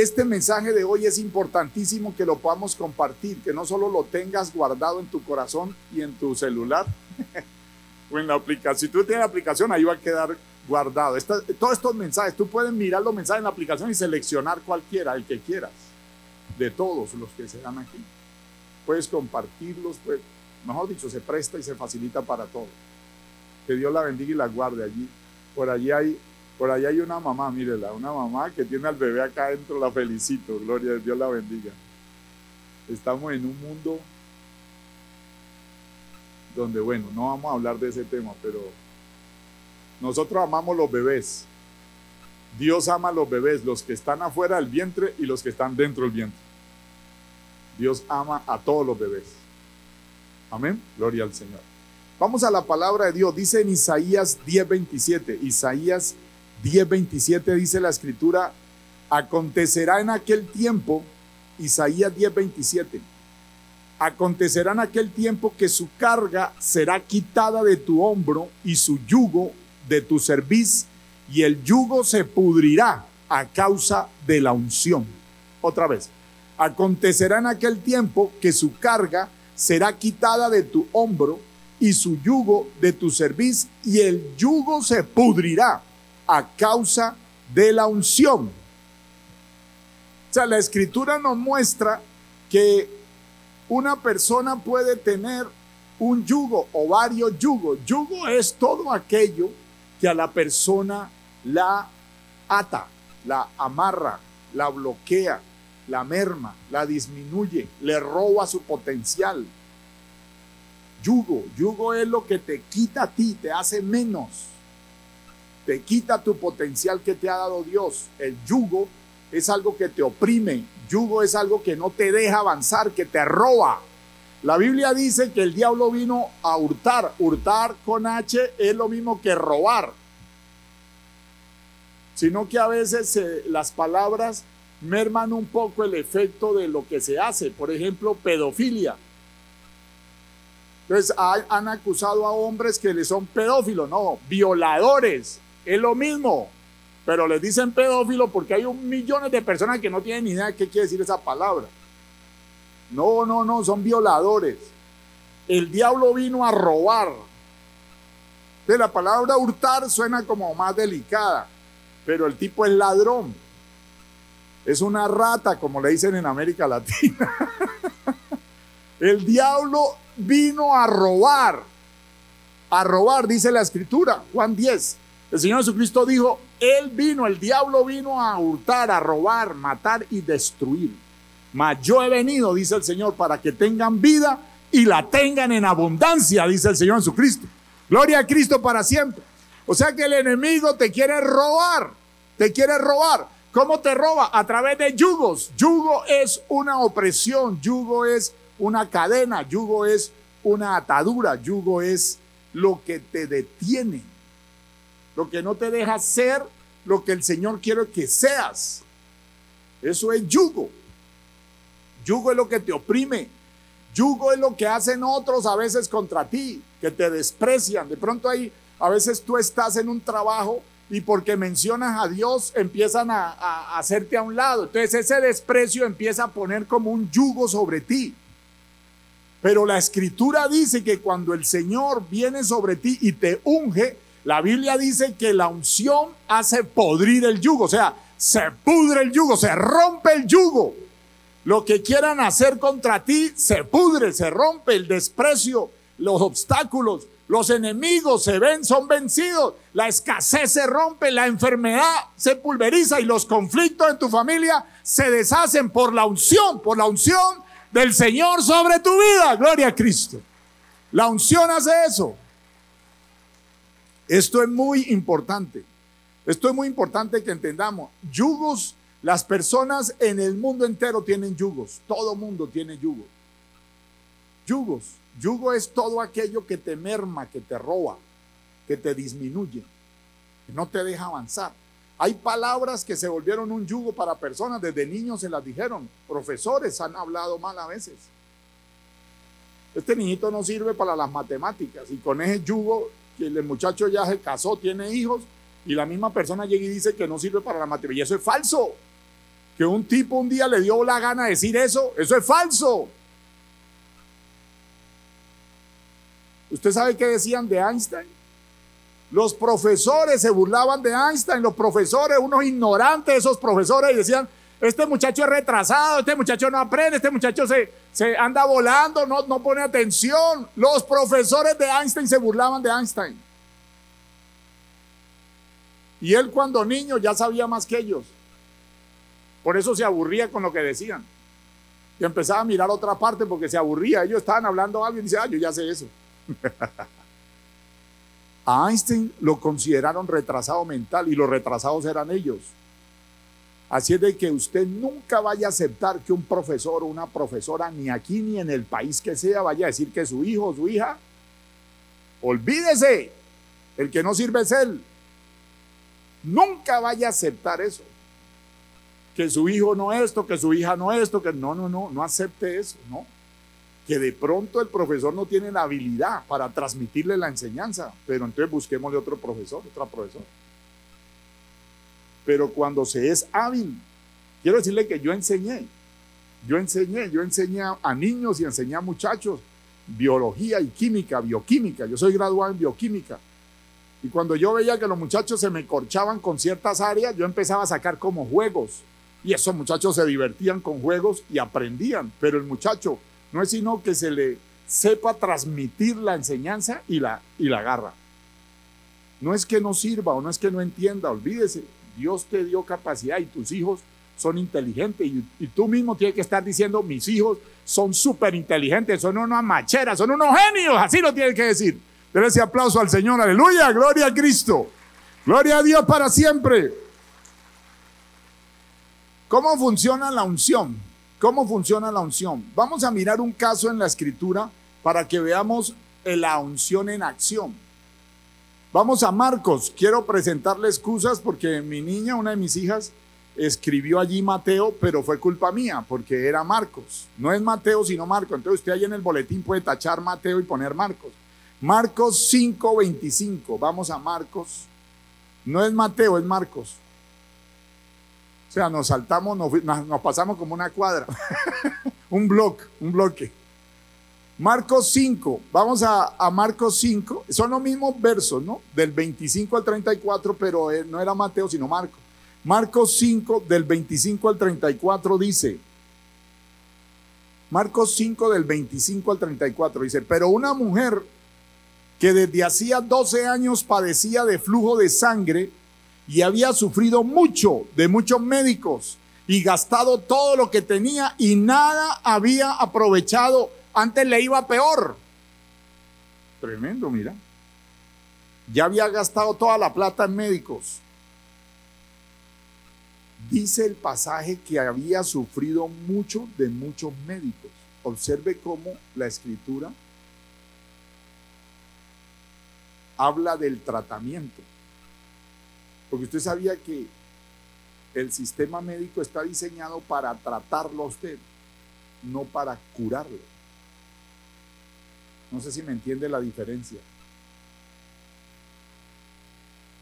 este mensaje de hoy es importantísimo que lo podamos compartir, que no solo lo tengas guardado en tu corazón y en tu celular o en la aplicación. Si tú tienes la aplicación, ahí va a quedar guardado. Todos estos mensajes, tú puedes mirar los mensajes en la aplicación y seleccionar cualquiera, el que quieras, de todos los que se dan aquí. Puedes compartirlos, pues, mejor dicho, se presta y se facilita para todos. Que Dios la bendiga y la guarde allí. Por allí hay una mamá, mírela, una mamá que tiene al bebé acá adentro, la felicito, gloria a Dios, la bendiga. Estamos en un mundo donde, bueno, no vamos a hablar de ese tema, pero nosotros amamos los bebés. Dios ama a los bebés, los que están afuera del vientre y los que están dentro del vientre. Dios ama a todos los bebés. Amén, gloria al Señor. Vamos a la palabra de Dios, dice en Isaías 10:27, Isaías 10:27 dice la escritura: acontecerá en aquel tiempo, Isaías 10:27, acontecerá en aquel tiempo que su carga será quitada de tu hombro y su yugo de tu cerviz, y el yugo se pudrirá a causa de la unción. Otra vez, acontecerá en aquel tiempo que su carga será quitada de tu hombro y su yugo de tu cerviz, y el yugo se pudrirá a causa de la unción. O sea, la escritura nos muestra que una persona puede tener un yugo o varios yugos. Yugo es todo aquello que a la persona la ata, la amarra, la bloquea, la merma, la disminuye, le roba su potencial. Yugo es lo que te quita a ti, te hace menos, te quita tu potencial que te ha dado Dios. El yugo es algo que te oprime, yugo es algo que no te deja avanzar, que te roba. La Biblia dice que el diablo vino a hurtar. Hurtar con H es lo mismo que robar, sino que a veces las palabras merman un poco el efecto de lo que se hace. Por ejemplo, pedofilia. Entonces han acusado a hombres que le son pedófilos, no, violadores, es lo mismo, pero les dicen pedófilo porque hay millones de personas que no tienen ni idea de qué quiere decir esa palabra. No, son violadores. El diablo vino a robar. Entonces la palabra hurtar suena como más delicada, pero el tipo es ladrón, es una rata, como le dicen en América Latina. El diablo vino a robar, dice la escritura, Juan 10. El Señor Jesucristo dijo, el diablo vino a hurtar, a robar, matar y destruir. Mas yo he venido, dice el Señor, para que tengan vida y la tengan en abundancia, dice el Señor Jesucristo. Gloria a Cristo para siempre. O sea que el enemigo te quiere robar, ¿Cómo te roba? A través de yugos. Yugo es una opresión, yugo es una cadena, yugo es una atadura, yugo es lo que te detiene, lo que no te deja ser lo que el Señor quiere que seas. Eso es yugo. Yugo es lo que te oprime. Yugo es lo que hacen otros a veces contra ti, que te desprecian. De pronto a veces tú estás en un trabajo y porque mencionas a Dios empiezan a hacerte a un lado. Entonces ese desprecio empieza a poner como un yugo sobre ti. Pero la escritura dice que cuando el Señor viene sobre ti y te unge, la Biblia dice que la unción hace podrir el yugo. O sea, se pudre el yugo, se rompe el yugo. Lo que quieran hacer contra ti se pudre, se rompe. El desprecio, los obstáculos, los enemigos son vencidos. La escasez se rompe, la enfermedad se pulveriza y los conflictos en tu familia se deshacen por la unción del Señor sobre tu vida. Gloria a Cristo. La unción hace eso. Esto es muy importante. Esto es muy importante que entendamos. Yugos, las personas en el mundo entero tienen yugos. Todo mundo tiene yugos. Yugos. Yugo es todo aquello que te merma, que te roba, que te disminuye, que no te deja avanzar. Hay palabras que se volvieron un yugo para personas, desde niños se las dijeron. Profesores han hablado mal a veces. Este niñito no sirve para las matemáticas, y con ese yugo, que el muchacho ya se casó, tiene hijos, y la misma persona llega y dice que no sirve para la matemática. Y eso es falso. Que un tipo un día le dio la gana de decir eso es falso. ¿Usted sabe qué decían de Einstein? Los profesores se burlaban de Einstein, los profesores, unos ignorantes, esos profesores, y decían, este muchacho es retrasado, este muchacho no aprende, este muchacho se anda volando, no pone atención. Los profesores de Einstein se burlaban de Einstein. Y él cuando niño ya sabía más que ellos. Por eso se aburría con lo que decían. Y empezaba a mirar otra parte porque se aburría. Ellos estaban hablando algo y dice, yo ya sé eso. A Einstein lo consideraron retrasado mental y los retrasados eran ellos. Así es de que usted nunca vaya a aceptar que un profesor o una profesora, ni aquí ni en el país que sea, vaya a decir que su hijo o su hija, olvídese, el que no sirve es él. Nunca vaya a aceptar eso. Que su hijo no esto, que su hija no esto, que no acepte eso, no. Que de pronto el profesor no tiene la habilidad para transmitirle la enseñanza, pero entonces busquémosle otro profesor, otra profesora. Pero cuando se es hábil, quiero decirle que yo enseñé a niños y enseñé a muchachos biología y química, bioquímica. Yo soy graduado en bioquímica. Y cuando yo veía que los muchachos se me corchaban con ciertas áreas, yo empezaba a sacar como juegos. Y esos muchachos se divertían con juegos y aprendían. Pero el muchacho no es sino que se le sepa transmitir la enseñanza y la agarra. No es que no sirva o no es que no entienda, olvídese. Dios te dio capacidad y tus hijos son inteligentes. Y tú mismo tienes que estar diciendo, mis hijos son súper inteligentes, son unas macheras, son unos genios. Así lo tienes que decir. Denle ese aplauso al Señor, aleluya, gloria a Cristo. Gloria a Dios para siempre. ¿Cómo funciona la unción? ¿Cómo funciona la unción? Vamos a mirar un caso en la Escritura para que veamos la unción en acción. Vamos a Marcos. Quiero presentarle excusas porque mi niña, una de mis hijas, escribió allí Mateo, pero fue culpa mía porque era Marcos. No es Mateo, sino Marcos. Entonces usted ahí en el boletín puede tachar Mateo y poner Marcos. Marcos 5:25. Vamos a Marcos. No es Mateo, es Marcos. O sea, nos saltamos, nos pasamos como una cuadra. un bloque. Marcos 5, vamos a Marcos 5, son los mismos versos, ¿no? Del 25 al 34, pero no era Mateo, sino Marcos. Marcos 5, del 25 al 34 dice, Marcos 5, del 25 al 34 dice, pero una mujer que desde hacía 12 años padecía de flujo de sangre y había sufrido mucho de muchos médicos y gastado todo lo que tenía y nada había aprovechado, antes le iba peor. Tremendo, mira. Ya había gastado toda la plata en médicos. Dice el pasaje que había sufrido mucho de muchos médicos. Observe cómo la Escritura habla del tratamiento. Porque usted sabía que el sistema médico está diseñado para tratarlo a usted, no para curarlo. No sé si me entiende la diferencia.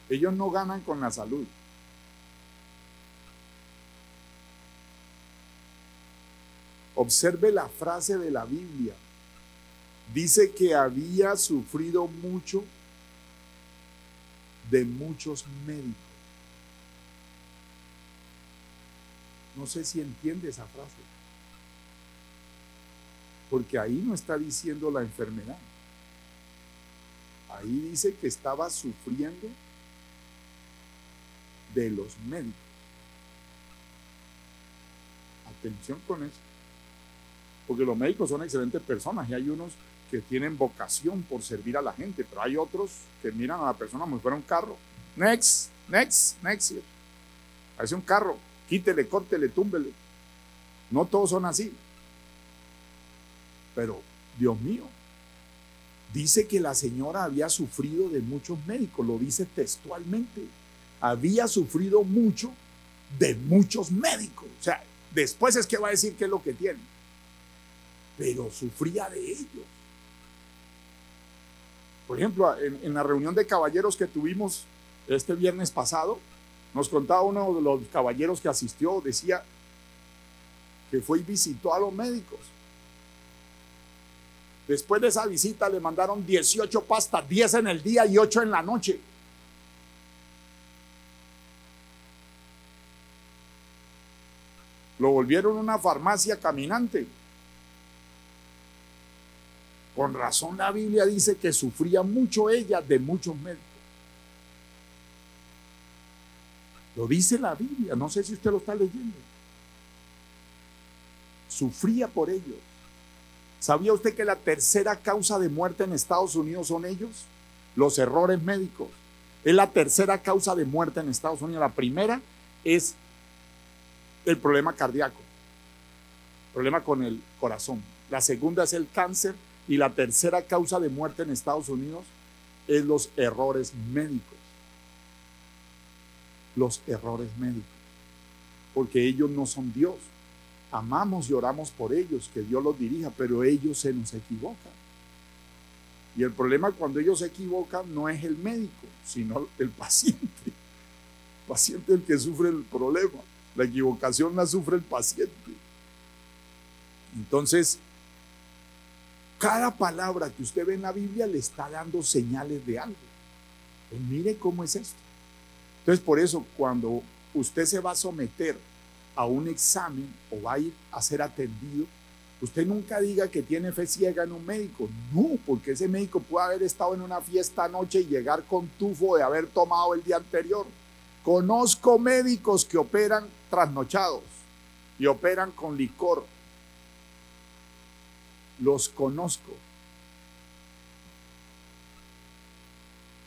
Ellos no ganan con la salud. Observe la frase de la Biblia. Dice que había sufrido mucho de muchos médicos. No sé si entiende esa frase. Porque ahí no está diciendo la enfermedad. Ahí dice que estaba sufriendo de los médicos. Atención con eso. Porque los médicos son excelentes personas y hay unos que tienen vocación por servir a la gente, pero hay otros que miran a la persona como si fuera un carro. Next. Parece un carro. Quítele, córtele, túmbele. No todos son así. Pero, Dios mío, dice que la señora había sufrido de muchos médicos, lo dice textualmente. Había sufrido mucho de muchos médicos. O sea, después es que va a decir qué es lo que tiene. Pero sufría de ellos. Por ejemplo, en la reunión de caballeros que tuvimos este viernes pasado, nos contaba uno de los caballeros que asistió, decía que fue y visitó a los médicos. Después de esa visita le mandaron 18 pastas, 10 en el día y 8 en la noche. Lo volvieron una farmacia caminante. Con razón la Biblia dice que sufría mucho ella de muchos médicos. Lo dice la Biblia, no sé si usted lo está leyendo. Sufría por ellos. ¿Sabía usted que la tercera causa de muerte en Estados Unidos son ellos? Los errores médicos. Es la tercera causa de muerte en Estados Unidos. La primera es el problema cardíaco, problema con el corazón. La segunda es el cáncer y la tercera causa de muerte en Estados Unidos es los errores médicos. Los errores médicos, porque ellos no son Dios. Amamos y oramos por ellos, que Dios los dirija, pero ellos se nos equivocan. Y el problema cuando ellos se equivocan no es el médico, sino el paciente. El paciente es el que sufre el problema. La equivocación la sufre el paciente. Entonces, cada palabra que usted ve en la Biblia le está dando señales de algo. Y mire cómo es esto. Entonces, por eso, cuando usted se va a someter a un examen o va a ir a ser atendido, usted nunca diga que tiene fe ciega en un médico. No, porque ese médico puede haber estado en una fiesta anoche y llegar con tufo de haber tomado el día anterior. Conozco médicos que operan trasnochados y operan con licor. Los conozco.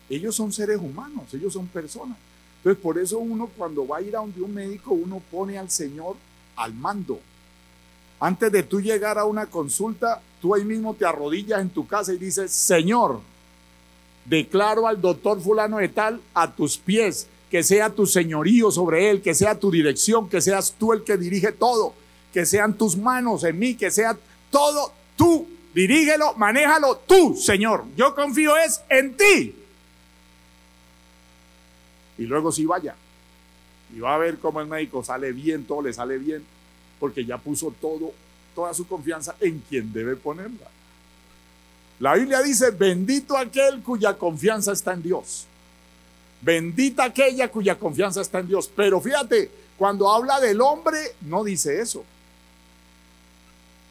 Ellos son seres humanos, ellos son personas. Entonces, por eso uno cuando va a ir a donde un médico, uno pone al Señor al mando. Antes de tú llegar a una consulta, tú ahí mismo te arrodillas en tu casa y dices: Señor, declaro al doctor fulano de tal a tus pies, que sea tu señorío sobre él, que sea tu dirección, que seas tú el que dirige todo, que sean tus manos en mí, que sea todo tú, dirígelo, manéjalo tú, Señor. Yo confío es en ti. Y luego sí vaya. Y va a ver cómo el médico sale bien, todo le sale bien, porque ya puso toda su confianza en quien debe ponerla. La Biblia dice: bendito aquel cuya confianza está en Dios. Bendita aquella cuya confianza está en Dios. Pero fíjate, cuando habla del hombre, no dice eso.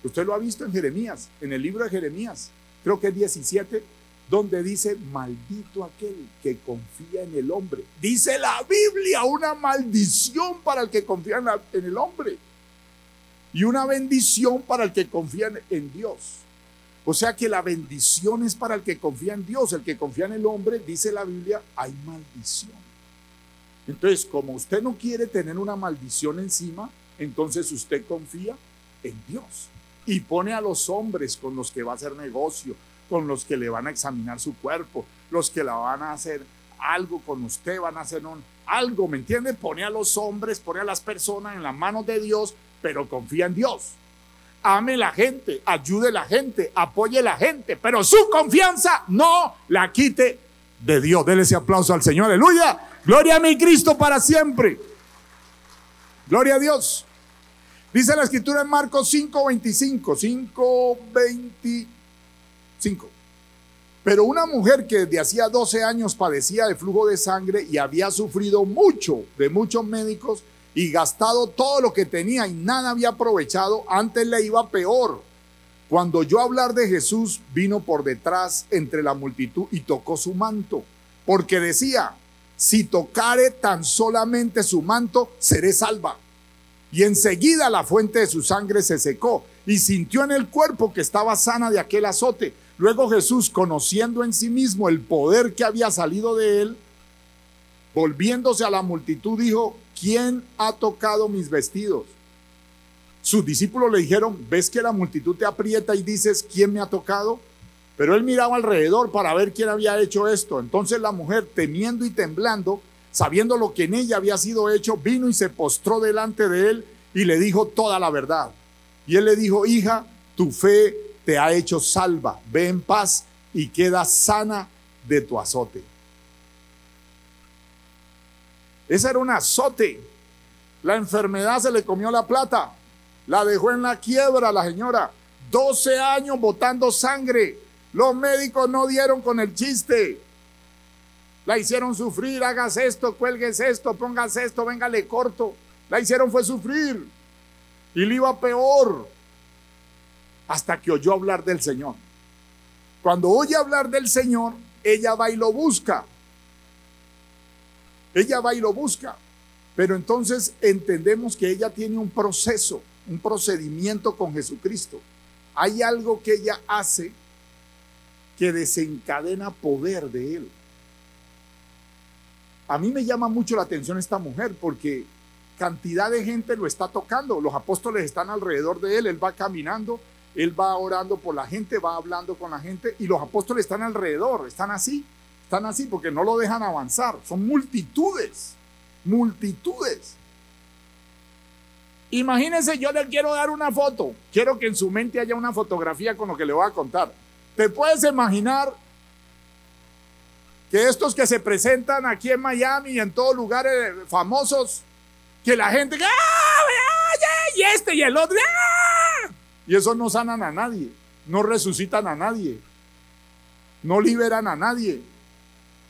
Usted lo ha visto en Jeremías, en el libro de Jeremías, creo que es 17, donde dice: maldito aquel que confía en el hombre. Dice la Biblia, una maldición para el que confía en el hombre y una bendición para el que confía en Dios. O sea que la bendición es para el que confía en Dios. El que confía en el hombre, dice la Biblia, hay maldición. Entonces, como usted no quiere tener una maldición encima, entonces usted confía en Dios y pone a los hombres con los que va a hacer negocio, con los que le van a examinar su cuerpo, los que la van a hacer algo con usted, van a hacer algo, ¿me entiende? Pone a los hombres, pone a las personas en las manos de Dios, pero confía en Dios. Ame la gente, ayude la gente, apoye la gente, pero su confianza no la quite de Dios. Dele ese aplauso al Señor, aleluya. Gloria a mi Cristo para siempre. Gloria a Dios. Dice la escritura en Marcos 5:25. Pero una mujer que desde hacía 12 años padecía de flujo de sangre y había sufrido mucho de muchos médicos y gastado todo lo que tenía y nada había aprovechado, antes le iba peor. Cuando oyó hablar de Jesús, vino por detrás entre la multitud y tocó su manto, porque decía: si tocare tan solamente su manto, seré salva. Y enseguida la fuente de su sangre se secó y sintió en el cuerpo que estaba sana de aquel azote. Luego Jesús, conociendo en sí mismo el poder que había salido de él, volviéndose a la multitud, dijo: ¿quién ha tocado mis vestidos? Sus discípulos le dijeron: ¿ves que la multitud te aprieta y dices: ¿quién me ha tocado? Pero él miraba alrededor para ver quién había hecho esto. Entonces la mujer, temiendo y temblando, sabiendo lo que en ella había sido hecho, vino y se postró delante de él y le dijo toda la verdad. Y él le dijo: hija, tu fe te ha hecho salva, ve en paz y queda sana de tu azote. Ese era un azote. La enfermedad se le comió la plata. La dejó en la quiebra la señora. 12 años botando sangre. Los médicos no dieron con el chiste. La hicieron sufrir. Hagas esto, cuelgues esto, pongas esto, venga, le corto. La hicieron fue sufrir. Y le iba peor. Hasta que oyó hablar del Señor. Cuando oye hablar del Señor, ella va y lo busca. Ella va y lo busca. Pero entonces entendemos que ella tiene un proceso, un procedimiento con Jesucristo. Hay algo que ella hace que desencadena poder de Él. A mí me llama mucho la atención esta mujer porque cantidad de gente lo está tocando. Los apóstoles están alrededor de Él. Él va caminando, Él va orando por la gente, va hablando con la gente y los apóstoles están alrededor, están así porque no lo dejan avanzar. Son multitudes. Multitudes. Imagínense, yo le quiero dar una foto. Quiero que en su mente haya una fotografía con lo que le voy a contar. ¿Te puedes imaginar que estos que se presentan aquí en Miami y en todos lugares famosos, que la gente, y este y el otro, y esos no sanan a nadie, no resucitan a nadie, no liberan a nadie,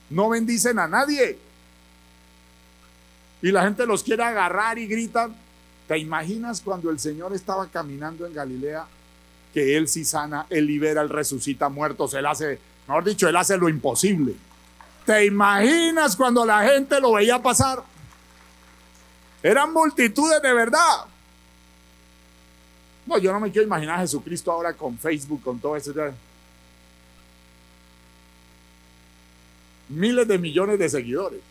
no bendicen a nadie? Y la gente los quiere agarrar y gritan. ¿Te imaginas cuando el Señor estaba caminando en Galilea? Que Él sí sana, Él libera, Él resucita muertos, Él hace, mejor dicho, Él hace lo imposible. ¿Te imaginas cuando la gente lo veía pasar? Eran multitudes de verdad. No, yo no me quiero imaginar a Jesucristo ahora con Facebook, con todo eso. Miles de millones de seguidores.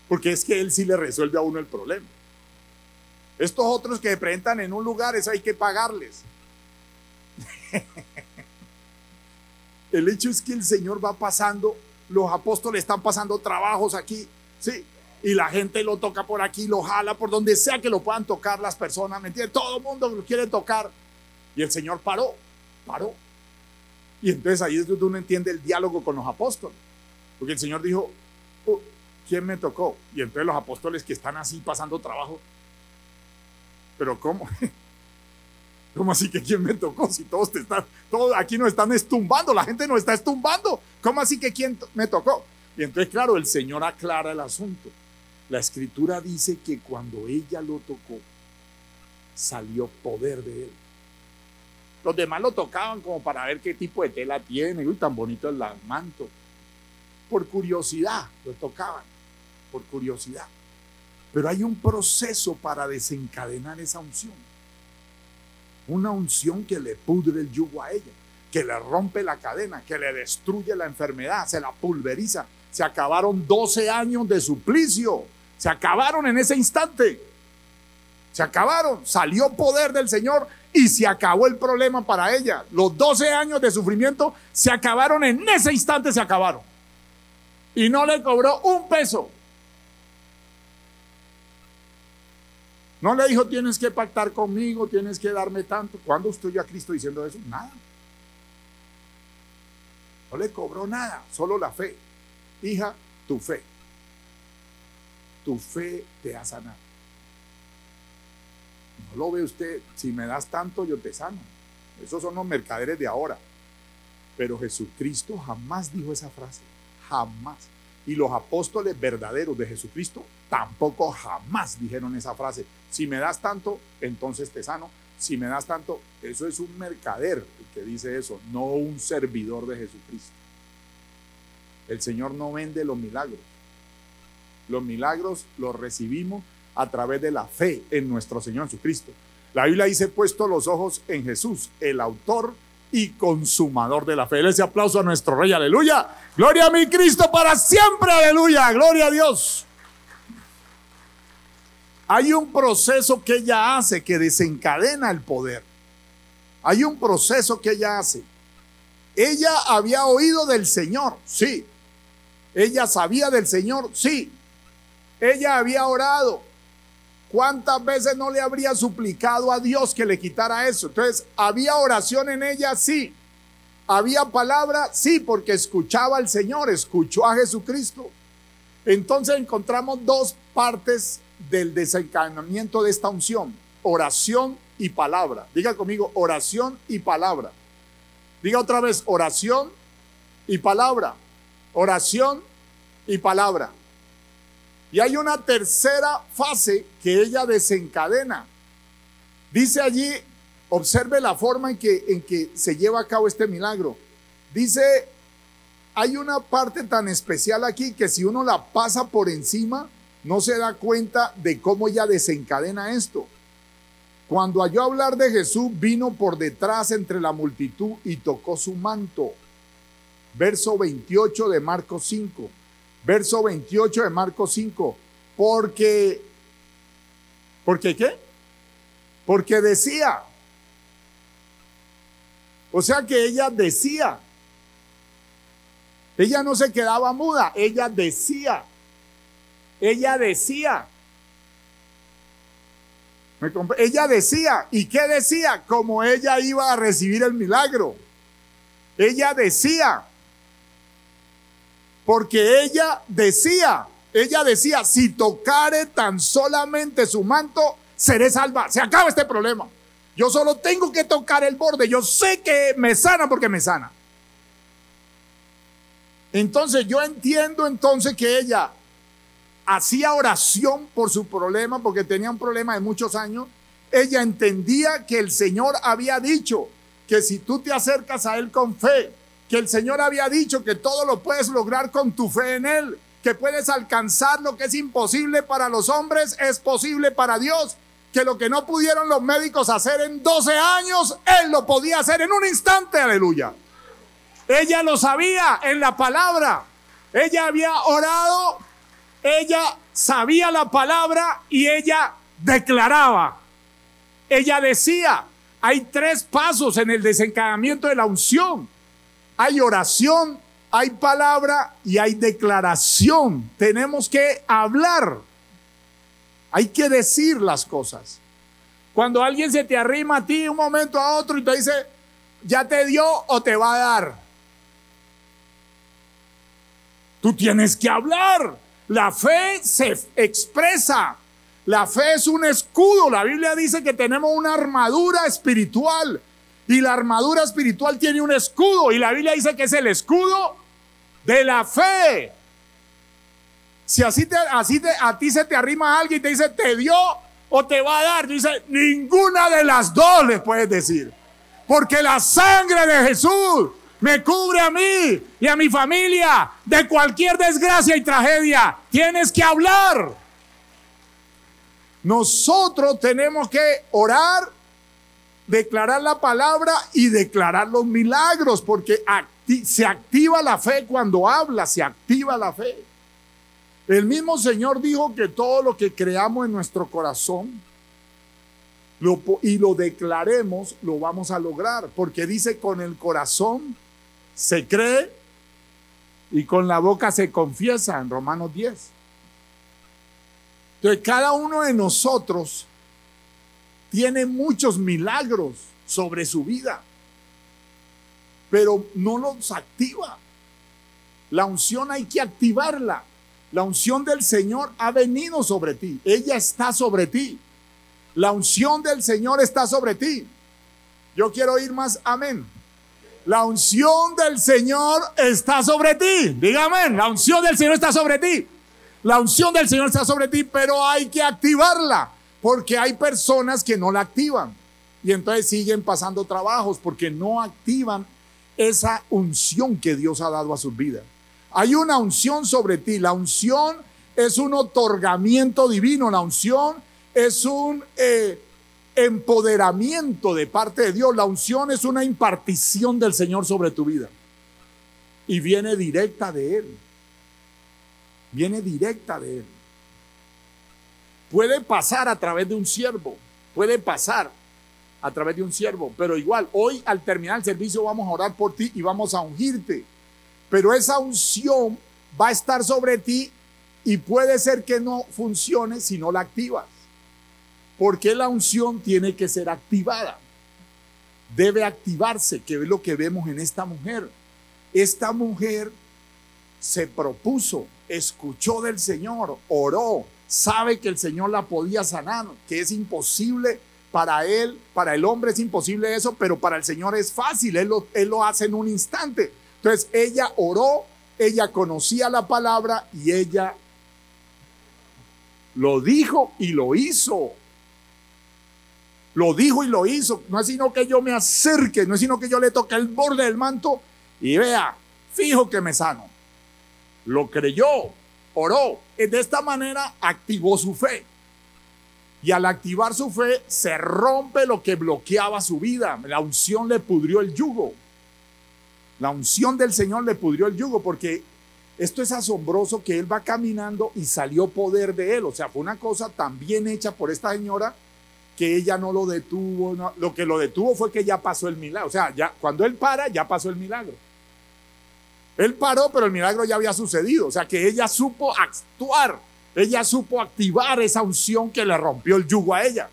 Porque es que Él sí le resuelve a uno el problema. Estos otros que se presentan en un lugar, eso hay que pagarles. El hecho es que el Señor va pasando, los apóstoles están pasando trabajos aquí, ¿sí? Y la gente lo toca por aquí, lo jala por donde sea que lo puedan tocar las personas, ¿me entiendes? Todo el mundo lo quiere tocar. Y el Señor paró. Y entonces ahí es donde uno entiende el diálogo con los apóstoles. Porque el Señor dijo, ¿quién me tocó? Y entonces los apóstoles que están así pasando trabajo. ¿Pero cómo? ¿Cómo así que quién me tocó? Si todos aquí nos están estumbando, la gente nos está estumbando. ¿Cómo así que quién me tocó? Y entonces, claro, el Señor aclara el asunto. La Escritura dice que cuando ella lo tocó, salió poder de Él. Los demás lo tocaban como para ver qué tipo de tela tiene. Uy, tan bonito el manto. Por curiosidad lo tocaban, por curiosidad. Pero hay un proceso para desencadenar esa unción. Una unción que le pudre el yugo a ella, que le rompe la cadena, que le destruye la enfermedad, se la pulveriza. Se acabaron 12 años de suplicio. Se acabaron en ese instante. Se acabaron. Salió poder del Señor y se acabó el problema para ella. Los 12 años de sufrimiento se acabaron en ese instante, se acabaron. Y no le cobró un peso. No le dijo, tienes que pactar conmigo, tienes que darme tanto. ¿Cuándo estoy yo a Cristo diciendo eso? Nada. No le cobró nada, solo la fe. Hija, tu fe te ha sanado. No lo ve usted, si me das tanto yo te sano. Esos son los mercaderes de ahora. Pero Jesucristo jamás dijo esa frase, jamás. Y los apóstoles verdaderos de Jesucristo tampoco jamás dijeron esa frase. Si me das tanto, entonces te sano. Si me das tanto, eso es un mercader el que dice eso, no un servidor de Jesucristo. El Señor no vende los milagros. Los milagros los recibimos a través de la fe en nuestro Señor Jesucristo. La Biblia dice, puesto los ojos en Jesús, el autor y consumador de la fe. Ese aplauso a nuestro Rey, aleluya. Gloria a mi Cristo para siempre, aleluya. Gloria a Dios. Hay un proceso que ella hace que desencadena el poder. Hay un proceso que ella hace. Ella había oído del Señor, sí. Ella sabía del Señor, sí. Ella había orado. ¿Cuántas veces no le habría suplicado a Dios que le quitara eso? Entonces, ¿había oración en ella? Sí. ¿Había palabra? Sí, porque escuchaba al Señor, escuchó a Jesucristo. Entonces encontramos dos partes del desencadenamiento de esta unción. oración y palabra. Diga conmigo, oración y palabra. Diga otra vez, oración y palabra. Oración y palabra. Y hay una tercera fase que ella desencadena. Dice allí, observe la forma en que se lleva a cabo este milagro. Dice, hay una parte tan especial aquí que si uno la pasa por encima, no se da cuenta de cómo ella desencadena esto. Cuando oyó hablar de Jesús, vino por detrás entre la multitud y tocó su manto. Verso 28 de Marcos 5. Verso 28 de Marcos 5. ¿Por qué? Porque decía. O sea que ella decía. Ella no se quedaba muda, ella decía. Ella decía. Ella decía. ¿Y qué decía? Como ella iba a recibir el milagro. Ella decía. Porque ella decía, si tocare tan solamente su manto, seré salva. Se acaba este problema. Yo solo tengo que tocar el borde. Yo sé que me sana porque me sana. Entonces yo entiendo entonces que ella hacía oración por su problema, porque tenía un problema de muchos años. Ella entendía que el Señor había dicho que si tú te acercas a Él con fe, que el Señor había dicho que todo lo puedes lograr con tu fe en Él, que puedes alcanzar lo que es imposible para los hombres, es posible para Dios, que lo que no pudieron los médicos hacer en 12 años, Él lo podía hacer en un instante, aleluya. Ella lo sabía en la palabra, ella había orado, ella sabía la palabra y ella declaraba, ella decía. Hay 3 pasos en el desencadenamiento de la unción. Hay oración, hay palabra y hay declaración. Tenemos que hablar. Hay que decir las cosas. Cuando alguien se te arrima a ti de un momento a otro y te dice, ¿ya te dio o te va a dar? Tú tienes que hablar. La fe se expresa. La fe es un escudo. La Biblia dice que tenemos una armadura espiritual. Y la armadura espiritual tiene un escudo. Y la Biblia dice que es el escudo de la fe. Si a ti se te arrima alguien y te dice, ¿te dio o te va a dar? Dice, ninguna de las dos le puedes decir. Porque la sangre de Jesús me cubre a mí y a mi familia de cualquier desgracia y tragedia. Tienes que hablar. Nosotros tenemos que orar, declarar la palabra y declarar los milagros, porque se activa la fe cuando habla, se activa la fe. El mismo Señor dijo que todo lo que creamos en nuestro corazón y lo declaremos, lo vamos a lograr, porque dice con el corazón se cree y con la boca se confiesa en Romanos 10. Entonces cada uno de nosotros tiene muchos milagros sobre su vida, pero no los activa. La unción hay que activarla. La unción del Señor ha venido sobre ti. Ella está sobre ti. La unción del Señor está sobre ti. Yo quiero oír más amén. La unción del Señor está sobre ti. Dígame, la unción del Señor está sobre ti. La unción del Señor está sobre ti, pero hay que activarla, porque hay personas que no la activan y entonces siguen pasando trabajos porque no activan esa unción que Dios ha dado a sus vidas. Hay una unción sobre ti. La unción es un otorgamiento divino. La unción es un empoderamiento de parte de Dios. La unción es una impartición del Señor sobre tu vida y viene directa de Él. Viene directa de Él. Puede pasar a través de un siervo, puede pasar a través de un siervo, pero igual hoy al terminar el servicio vamos a orar por ti y vamos a ungirte, pero esa unción va a estar sobre ti y puede ser que no funcione si no la activas, porque la unción tiene que ser activada, debe activarse, que es lo que vemos en esta mujer. Esta mujer se propuso, escuchó del Señor, oró, sabe que el Señor la podía sanar, que es imposible para el hombre es imposible eso, pero para el Señor es fácil, Él lo hace en un instante. Entonces ella oró, ella conocía la palabra y ella lo dijo y lo hizo. Lo dijo y lo hizo. No es sino que yo me acerque, no es sino que yo le toque el borde del manto y vea, fijo que me sano. Lo creyó, oró. De esta manera activó su fe. Y al activar su fe se rompe lo que bloqueaba su vida. La unción le pudrió el yugo. La unción del Señor le pudrió el yugo, porque esto es asombroso, que él va caminando y salió poder de él. O sea, fue una cosa tan bien hecha por esta señora que ella no lo detuvo. No, lo que lo detuvo fue que ya pasó el milagro. O sea, ya, cuando él para, ya pasó el milagro. Él paró, pero el milagro ya había sucedido. O sea, que ella supo actuar. Ella supo activar esa unción que le rompió el yugo a ella.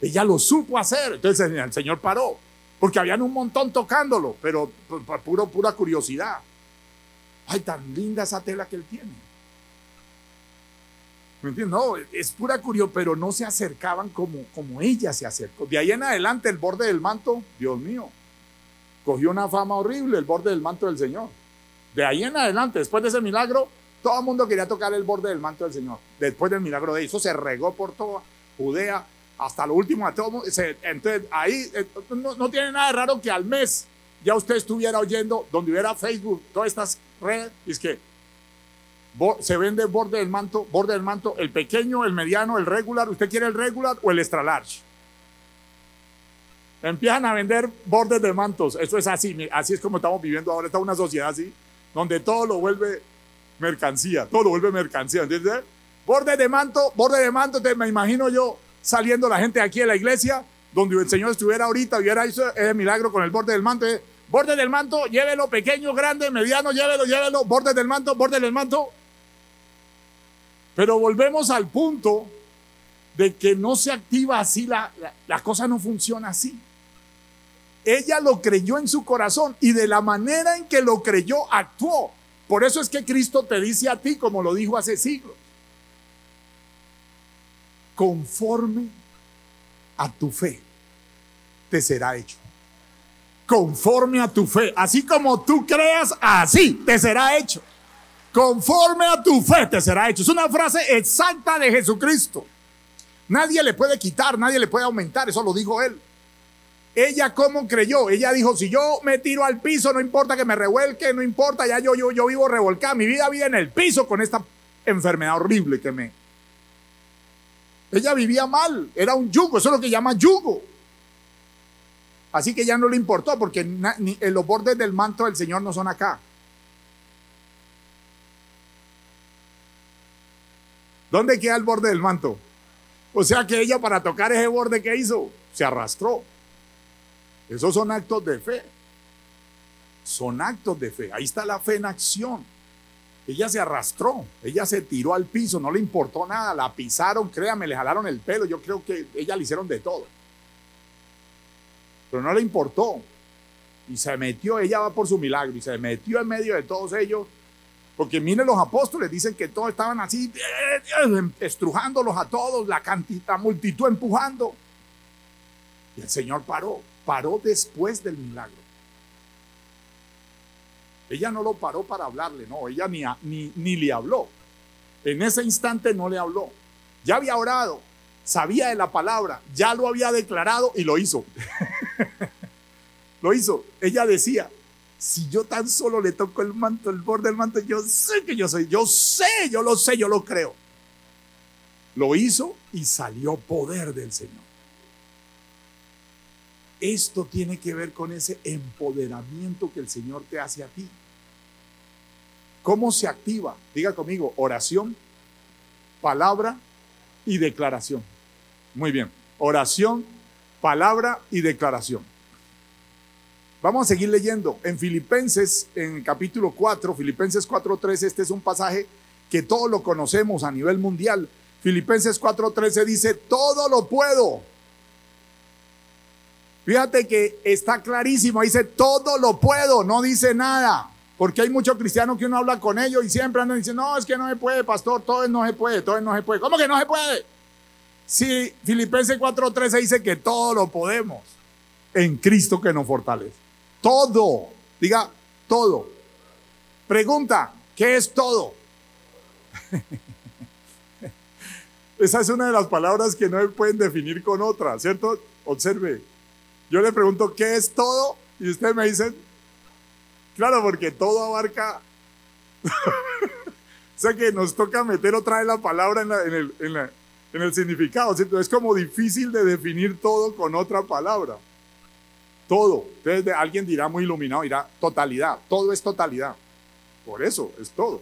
Ella lo supo hacer. Entonces el Señor paró, porque habían un montón tocándolo, pero pura curiosidad. Ay, tan linda esa tela que él tiene. ¿Me entiendes? No, es pura curiosidad, pero no se acercaban como ella se acercó. De ahí en adelante, el borde del manto, Dios mío, cogió una fama horrible, el borde del manto del Señor. De ahí en adelante, después de ese milagro, todo el mundo quería tocar el borde del manto del Señor. Después del milagro de eso, se regó por toda Judea, hasta lo último de todo. Entonces, ahí no tiene nada de raro que al mes ya usted estuviera oyendo, donde hubiera Facebook, todas estas redes, es que se vende borde del manto, el pequeño, el mediano, el regular. ¿Usted quiere el regular o el extra large? Empiezan a vender bordes de mantos. Eso es así es como estamos viviendo ahora. Está una sociedad así, donde todo lo vuelve mercancía, ¿entiendes? Borde de manto, entonces me imagino yo saliendo la gente aquí de la iglesia, donde el Señor estuviera ahorita, hubiera hecho ese milagro con el borde del manto. Borde del manto, llévelo, pequeño, grande, mediano, llévelo, borde del manto. Pero volvemos al punto de que no se activa así, la cosa no funciona así. Ella lo creyó en su corazón y de la manera en que lo creyó, actuó. Por eso es que Cristo te dice a ti, como lo dijo hace siglos: conforme a tu fe te será hecho. Conforme a tu fe, así como tú creas, así te será hecho. Conforme a tu fe te será hecho. Es una frase exacta de Jesucristo. Nadie le puede quitar, nadie le puede aumentar. Eso lo dijo él. Ella, ¿cómo creyó? Ella dijo: si yo me tiro al piso, no importa que me revuelque, no importa, ya yo vivo revolcada, mi vida vive en el piso con esta enfermedad horrible que me... Ella vivía mal, era un yugo, eso es lo que llama yugo. Así que ya no le importó, porque los bordes del manto del Señor no son acá. ¿Dónde queda el borde del manto? O sea que ella, para tocar ese borde, ¿qué hizo? Se arrastró. Esos son actos de fe. Son actos de fe. Ahí está la fe en acción. Ella se arrastró, ella se tiró al piso, no le importó nada, la pisaron, créame, le jalaron el pelo, yo creo que ella le hicieron de todo. Pero no le importó. Y se metió, ella va por su milagro, y se metió en medio de todos ellos. Porque miren, los apóstoles dicen que todos estaban así, estrujándolos a todos, la multitud empujando. Y el Señor paró después del milagro. Ella no lo paró para hablarle, no, ella ni le habló. En ese instante no le habló. Ya había orado, sabía de la palabra, ya lo había declarado y lo hizo. Lo hizo. Ella decía: si yo tan solo le toco el manto, el borde del manto, yo sé que yo soy, yo lo sé, yo lo creo. Lo hizo y salió poder del Señor. Esto tiene que ver con ese empoderamiento que el Señor te hace a ti. ¿Cómo se activa? Diga conmigo: oración, palabra y declaración. Muy bien. Oración, palabra y declaración. Vamos a seguir leyendo en Filipenses, en capítulo 4, Filipenses 4:13. Este es un pasaje que todos lo conocemos a nivel mundial. Filipenses 4:13 dice: todo lo puedo. Fíjate que está clarísimo, dice todo lo puedo, no dice nada. Porque hay muchos cristianos que uno habla con ellos y siempre andan diciendo: no, es que no se puede, pastor, todo no se puede. ¿Cómo que no se puede? Si Filipenses 4:13 dice que todo lo podemos en Cristo que nos fortalece. Todo. Diga, todo. Pregunta, ¿qué es todo? Esa es una de las palabras que no pueden definir con otra, ¿cierto? Observe. Yo le pregunto, ¿qué es todo? Y ustedes me dicen, claro, porque todo abarca. O sea que nos toca meter otra vez la palabra en el significado, ¿cierto? Es como difícil de definir todo con otra palabra. Todo. Entonces alguien dirá muy iluminado, dirá totalidad. Todo es totalidad. Por eso es todo.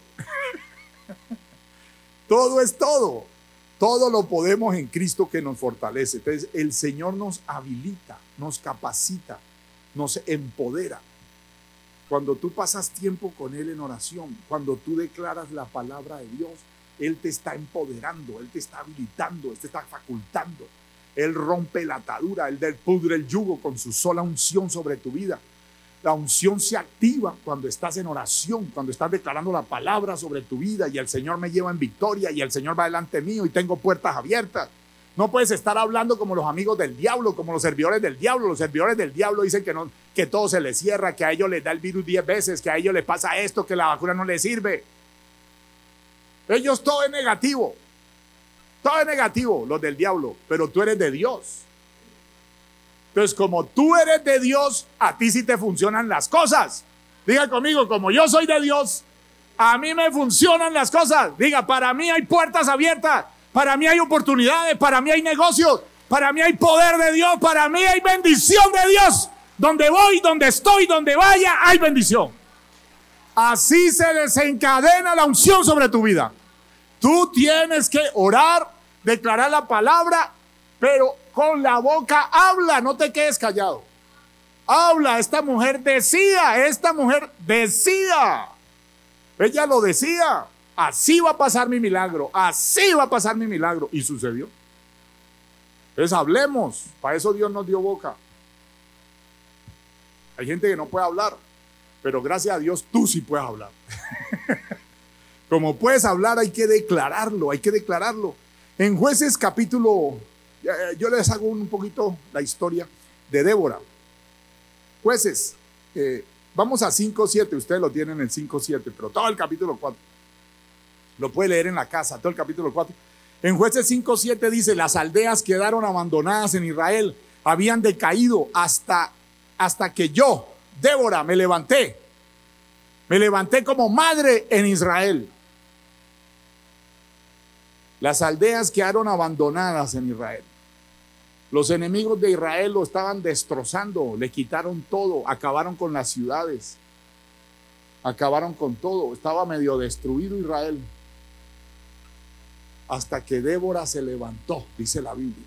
Todo es todo. Todo lo podemos en Cristo que nos fortalece. Entonces el Señor nos habilita, nos capacita, nos empodera. Cuando tú pasas tiempo con Él en oración, cuando tú declaras la palabra de Dios, Él te está empoderando, Él te está habilitando, Él te está facultando. Él rompe la atadura, Él pudre el yugo con su sola unción sobre tu vida. La unción se activa cuando estás en oración, cuando estás declarando la palabra sobre tu vida y el Señor me lleva en victoria y el Señor va delante mío y tengo puertas abiertas. No puedes estar hablando como los amigos del diablo, como los servidores del diablo. Los servidores del diablo dicen que todo se les cierra, que a ellos les da el virus 10 veces, que a ellos les pasa esto, que la vacuna no les sirve. Ellos todo es negativo. Todo es negativo, los del diablo, pero tú eres de Dios. Entonces, como tú eres de Dios, a ti sí te funcionan las cosas. Diga conmigo, como yo soy de Dios, a mí me funcionan las cosas. Diga, para mí hay puertas abiertas, para mí hay oportunidades, para mí hay negocios, para mí hay poder de Dios, para mí hay bendición de Dios. Donde voy, donde estoy, donde vaya, hay bendición. Así se desencadena la unción sobre tu vida. Tú tienes que orar, declarar la palabra, pero con la boca habla, no te quedes callado. Habla, esta mujer decía. Ella lo decía. Así va a pasar mi milagro, así va a pasar mi milagro. Y sucedió. Entonces hablemos, para eso Dios nos dio boca. Hay gente que no puede hablar, pero gracias a Dios tú sí puedes hablar. Como puedes hablar, hay que declararlo, hay que declararlo. En Jueces capítulo, yo les hago un poquito la historia de Débora. Jueces, vamos a 5:7, ustedes lo tienen en 5:7, pero todo el capítulo 4. Lo puede leer en la casa, todo el capítulo 4. En Jueces 5:7 dice, las aldeas quedaron abandonadas en Israel, habían decaído hasta que yo, Débora, me levanté como madre en Israel. Las aldeas quedaron abandonadas en Israel. Los enemigos de Israel lo estaban destrozando, le quitaron todo, acabaron con las ciudades, acabaron con todo, estaba medio destruido Israel. Hasta que Débora se levantó, dice la Biblia.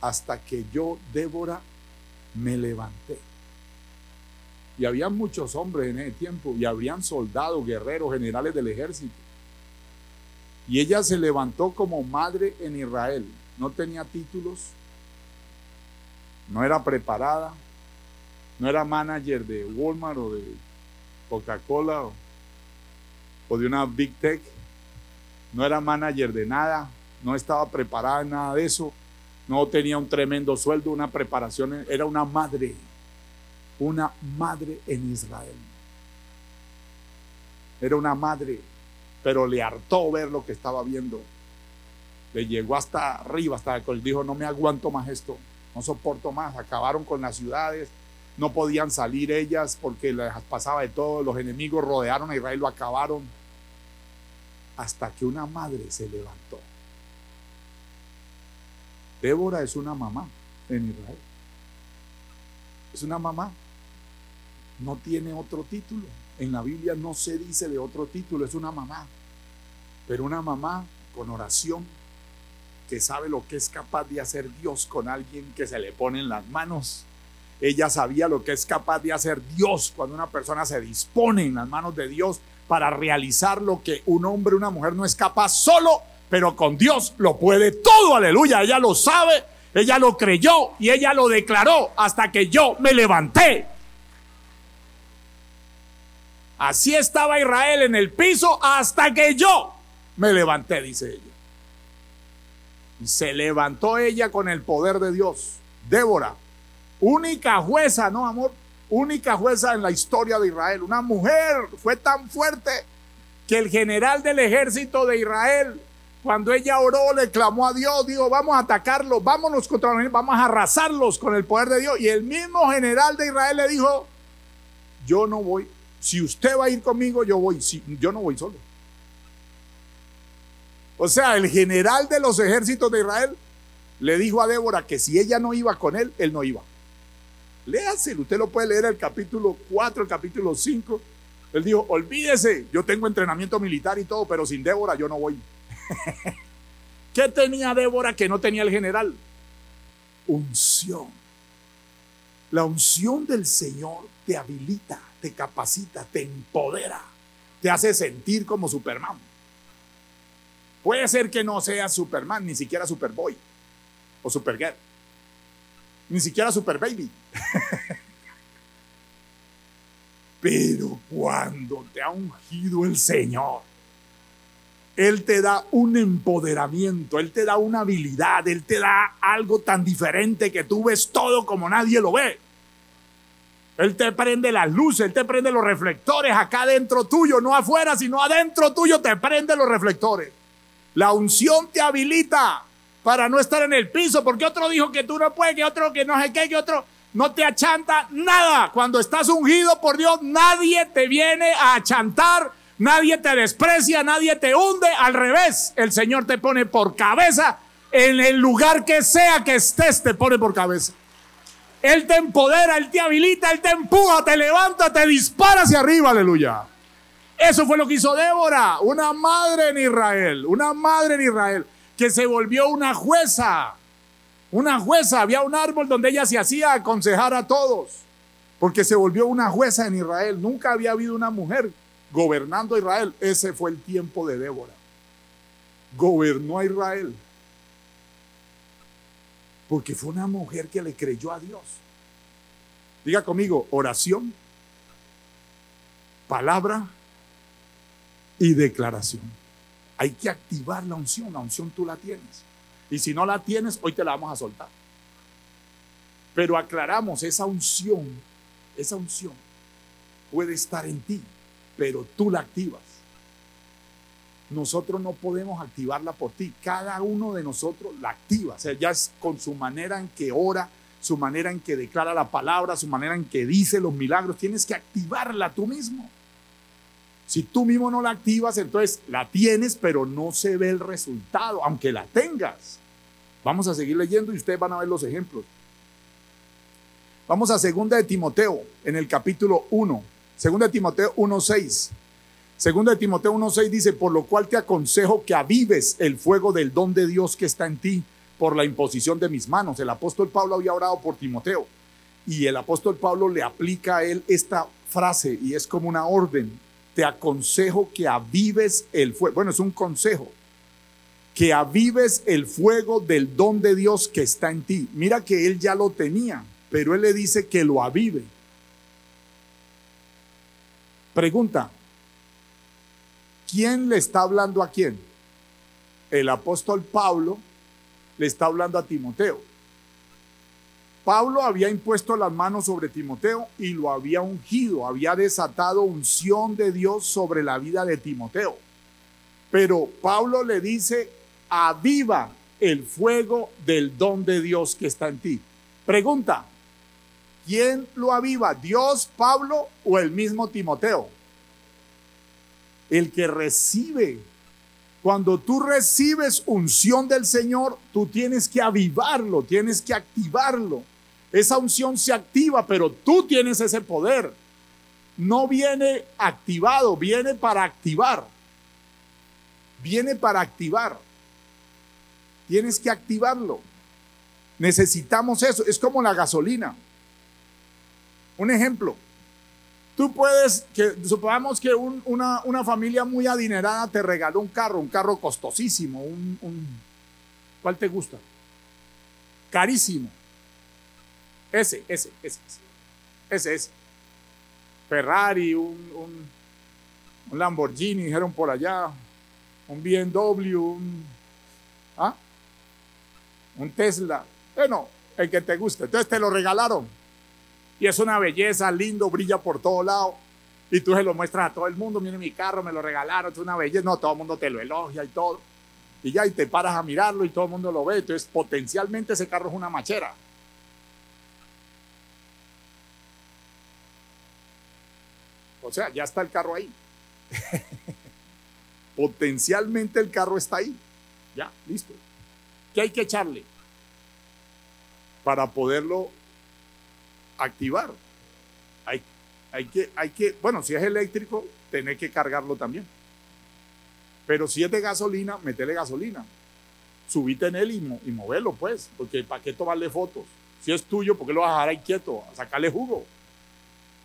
Hasta que yo, Débora, me levanté. Y había muchos hombres en ese tiempo, y habrían soldados, guerreros, generales del ejército. Y ella se levantó como madre en Israel. No tenía títulos, no era preparada, no era manager de Walmart o de Coca-Cola o de una Big Tech. No era manager de nada, no estaba preparada en nada de eso, no tenía un tremendo sueldo, una preparación, era una madre en Israel. Era una madre, pero le hartó ver lo que estaba viendo. Le llegó hasta arriba, hasta que él dijo, no me aguanto más esto, no soporto más. Acabaron con las ciudades, no podían salir ellas porque les pasaba de todo, los enemigos rodearon a Israel, lo acabaron. Hasta que una madre se levantó. Débora es una mamá en Israel. Es una mamá. No tiene otro título. En la Biblia no se dice de otro título. Es una mamá. Pero una mamá con oración, que sabe lo que es capaz de hacer Dios con alguien que se le pone en las manos. Ella sabía lo que es capaz de hacer Dios cuando una persona se dispone en las manos de Dios para realizar lo que un hombre o una mujer no es capaz solo, pero con Dios lo puede todo, aleluya. Ella lo sabe, ella lo creyó y ella lo declaró hasta que yo me levanté. Así estaba Israel en el piso hasta que yo me levanté, dice ella. Y se levantó ella con el poder de Dios. Débora, única jueza, ¿no, amor? Única jueza en la historia de Israel. Una mujer, fue tan fuerte que el general del ejército de Israel, cuando ella oró, le clamó a Dios, dijo, vamos a atacarlos, vámonos contra los, vamos a arrasarlos con el poder de Dios. Y el mismo general de Israel le dijo, yo no voy, si usted va a ir conmigo, yo voy, yo no voy solo. O sea, el general de los ejércitos de Israel le dijo a Débora que si ella no iba con él, él no iba. Léaselo, usted lo puede leer el capítulo 4, el capítulo 5. Él dijo, olvídese, yo tengo entrenamiento militar y todo, pero sin Débora yo no voy. ¿Qué tenía Débora que no tenía el general? Unción. La unción del Señor te habilita, te capacita, te empodera, te hace sentir como Superman. Puede ser que no seas Superman, ni siquiera Superboy o Supergirl, ni siquiera Superbaby. Pero cuando te ha ungido el Señor, Él te da un empoderamiento, Él te da una habilidad, Él te da algo tan diferente que tú ves todo como nadie lo ve. Él te prende las luces, Él te prende los reflectores acá dentro tuyo, no afuera, sino adentro tuyo te prende los reflectores. La unción te habilita para no estar en el piso, porque otro dijo que tú no puedes, que otro que no sé qué, que otro no te achanta nada. Cuando estás ungido por Dios, nadie te viene a achantar, nadie te desprecia, nadie te hunde. Al revés, el Señor te pone por cabeza. En el lugar que sea que estés, te pone por cabeza. Él te empodera, Él te habilita, Él te empuja, te levanta, te dispara hacia arriba, aleluya. Eso fue lo que hizo Débora, una madre en Israel, que se volvió una jueza. Una jueza, había un árbol donde ella se hacía aconsejar a todos, porque se volvió una jueza en Israel. Nunca había habido una mujer gobernando a Israel. Ese fue el tiempo de Débora. Gobernó a Israel, porque fue una mujer que le creyó a Dios. Diga conmigo, oración, palabra y declaración. Hay que activar la unción tú la tienes. Y si no la tienes, hoy te la vamos a soltar. Pero aclaramos, esa unción puede estar en ti, pero tú la activas. Nosotros no podemos activarla por ti. Cada uno de nosotros la activa. O sea, ya es con su manera en que ora, su manera en que declara la palabra, su manera en que dice los milagros. Tienes que activarla tú mismo. Si tú mismo no la activas, entonces la tienes, pero no se ve el resultado, aunque la tengas. Vamos a seguir leyendo y ustedes van a ver los ejemplos. Vamos a 2 de Timoteo, en el capítulo 1. 2 de Timoteo 1:6. 2 de Timoteo 1:6 dice, por lo cual te aconsejo que avives el fuego del don de Dios que está en ti por la imposición de mis manos. El apóstol Pablo había orado por Timoteo y el apóstol Pablo le aplica a él esta frase y es como una orden. Te aconsejo que avives el fuego. Bueno, es un consejo. Que avives el fuego del don de Dios que está en ti. Mira que él ya lo tenía, pero él le dice que lo avive. Pregunta, ¿quién le está hablando a quién? El apóstol Pablo le está hablando a Timoteo. Pablo había impuesto las manos sobre Timoteo y lo había ungido, había desatado unción de Dios sobre la vida de Timoteo. Pero Pablo le dice, aviva el fuego del don de Dios que está en ti. Pregunta, ¿quién lo aviva? ¿Dios, Pablo o el mismo Timoteo? El que recibe. Cuando tú recibes unción del Señor, tú tienes que avivarlo, tienes que activarlo. Esa unción se activa, pero tú tienes ese poder. No viene activado, viene para activar. Viene para activar. Tienes que activarlo. Necesitamos eso. Es como la gasolina. Un ejemplo. Tú puedes, supongamos que una familia muy adinerada te regaló un carro costosísimo. ¿Cuál te gusta? Carísimo. Ese. Ferrari, un Lamborghini, dijeron por allá, un BMW, un Tesla, bueno, el que te guste. Entonces te lo regalaron y es una belleza, lindo, brilla por todo lado y tú se lo muestras a todo el mundo. Miren mi carro, me lo regalaron, es una belleza. No, todo el mundo te lo elogia y todo, y ya, y te paras a mirarlo y todo el mundo lo ve. Entonces potencialmente ese carro es una machera. O sea, ya está el carro ahí. Potencialmente el carro está ahí. Ya, listo. ¿Qué hay que echarle para poderlo activar? Hay que, bueno, si es eléctrico, tenés que cargarlo también. Pero si es de gasolina, metele gasolina. Subite en él y movelo, pues. Porque ¿para qué tomarle fotos? Si es tuyo, ¿por qué lo vas a dejar ahí quieto? A sacarle jugo.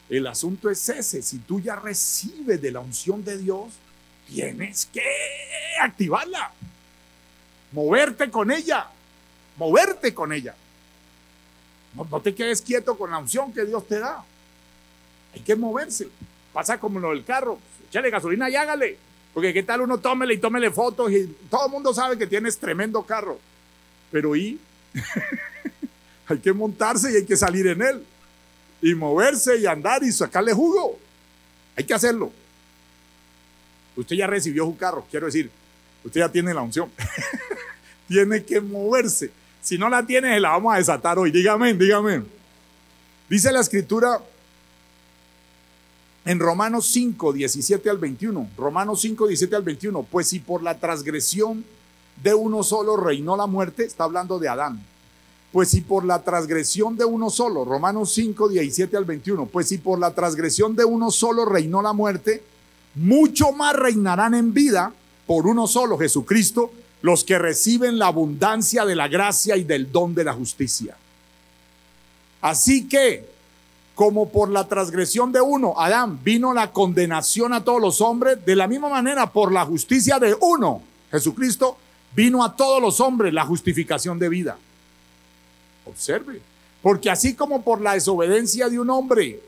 El asunto es ese. Si tú ya recibes de la unción de Dios, tienes que activarla. Moverte con ella. Moverte con ella. No te quedes quieto con la unción que Dios te da. Hay que moverse. Pasa como lo del carro. Échale gasolina y hágale. Porque qué tal uno tómele y tómele fotos y todo el mundo sabe que tienes tremendo carro. Pero hay que montarse y hay que salir en él. Y moverse y andar y sacarle jugo. Hay que hacerlo. Usted ya recibió su carro, quiero decir, usted ya tiene la unción. Tiene que moverse. Si no la tiene, se la vamos a desatar hoy. Dígame, dígame. Dice la escritura en Romanos 5, 17 al 21. Romanos 5, 17 al 21. Pues si por la transgresión de uno solo reinó la muerte, está hablando de Adán. Pues si por la transgresión de uno solo, Romanos 5, 17 al 21. Pues si por la transgresión de uno solo reinó la muerte, mucho más reinarán en vida por uno solo, Jesucristo, los que reciben la abundancia de la gracia y del don de la justicia. Así que, como por la transgresión de uno, Adán, vino la condenación a todos los hombres, de la misma manera por la justicia de uno, Jesucristo, vino a todos los hombres la justificación de vida. Observe, porque así como por la desobediencia de un hombre,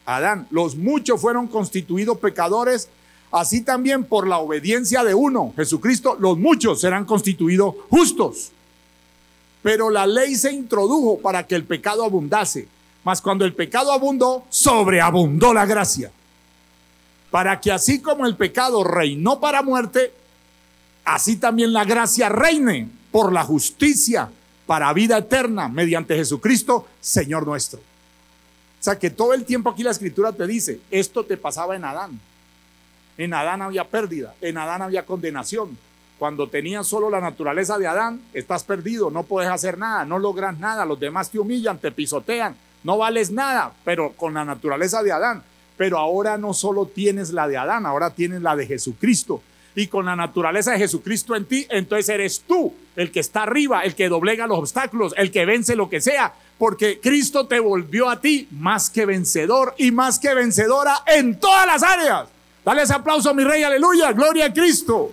Adán, los muchos fueron constituidos pecadores, así también por la obediencia de uno, Jesucristo, los muchos serán constituidos justos. Pero la ley se introdujo para que el pecado abundase, mas cuando el pecado abundó, sobreabundó la gracia. Para que así como el pecado reinó para muerte, así también la gracia reine por la justicia para vida eterna mediante Jesucristo, Señor nuestro. O sea que todo el tiempo aquí la escritura te dice, esto te pasaba en Adán. En Adán había pérdida, en Adán había condenación. Cuando tenías solo la naturaleza de Adán, estás perdido, no puedes hacer nada, no logras nada, los demás te humillan, te pisotean, no vales nada, pero con la naturaleza de Adán. Pero ahora no solo tienes la de Adán, ahora tienes la de Jesucristo. Y con la naturaleza de Jesucristo en ti, entonces eres tú el que está arriba, el que doblega los obstáculos, el que vence lo que sea, porque Cristo te volvió a ti más que vencedor y más que vencedora en todas las áreas. Dale ese aplauso a mi rey, aleluya, gloria a Cristo.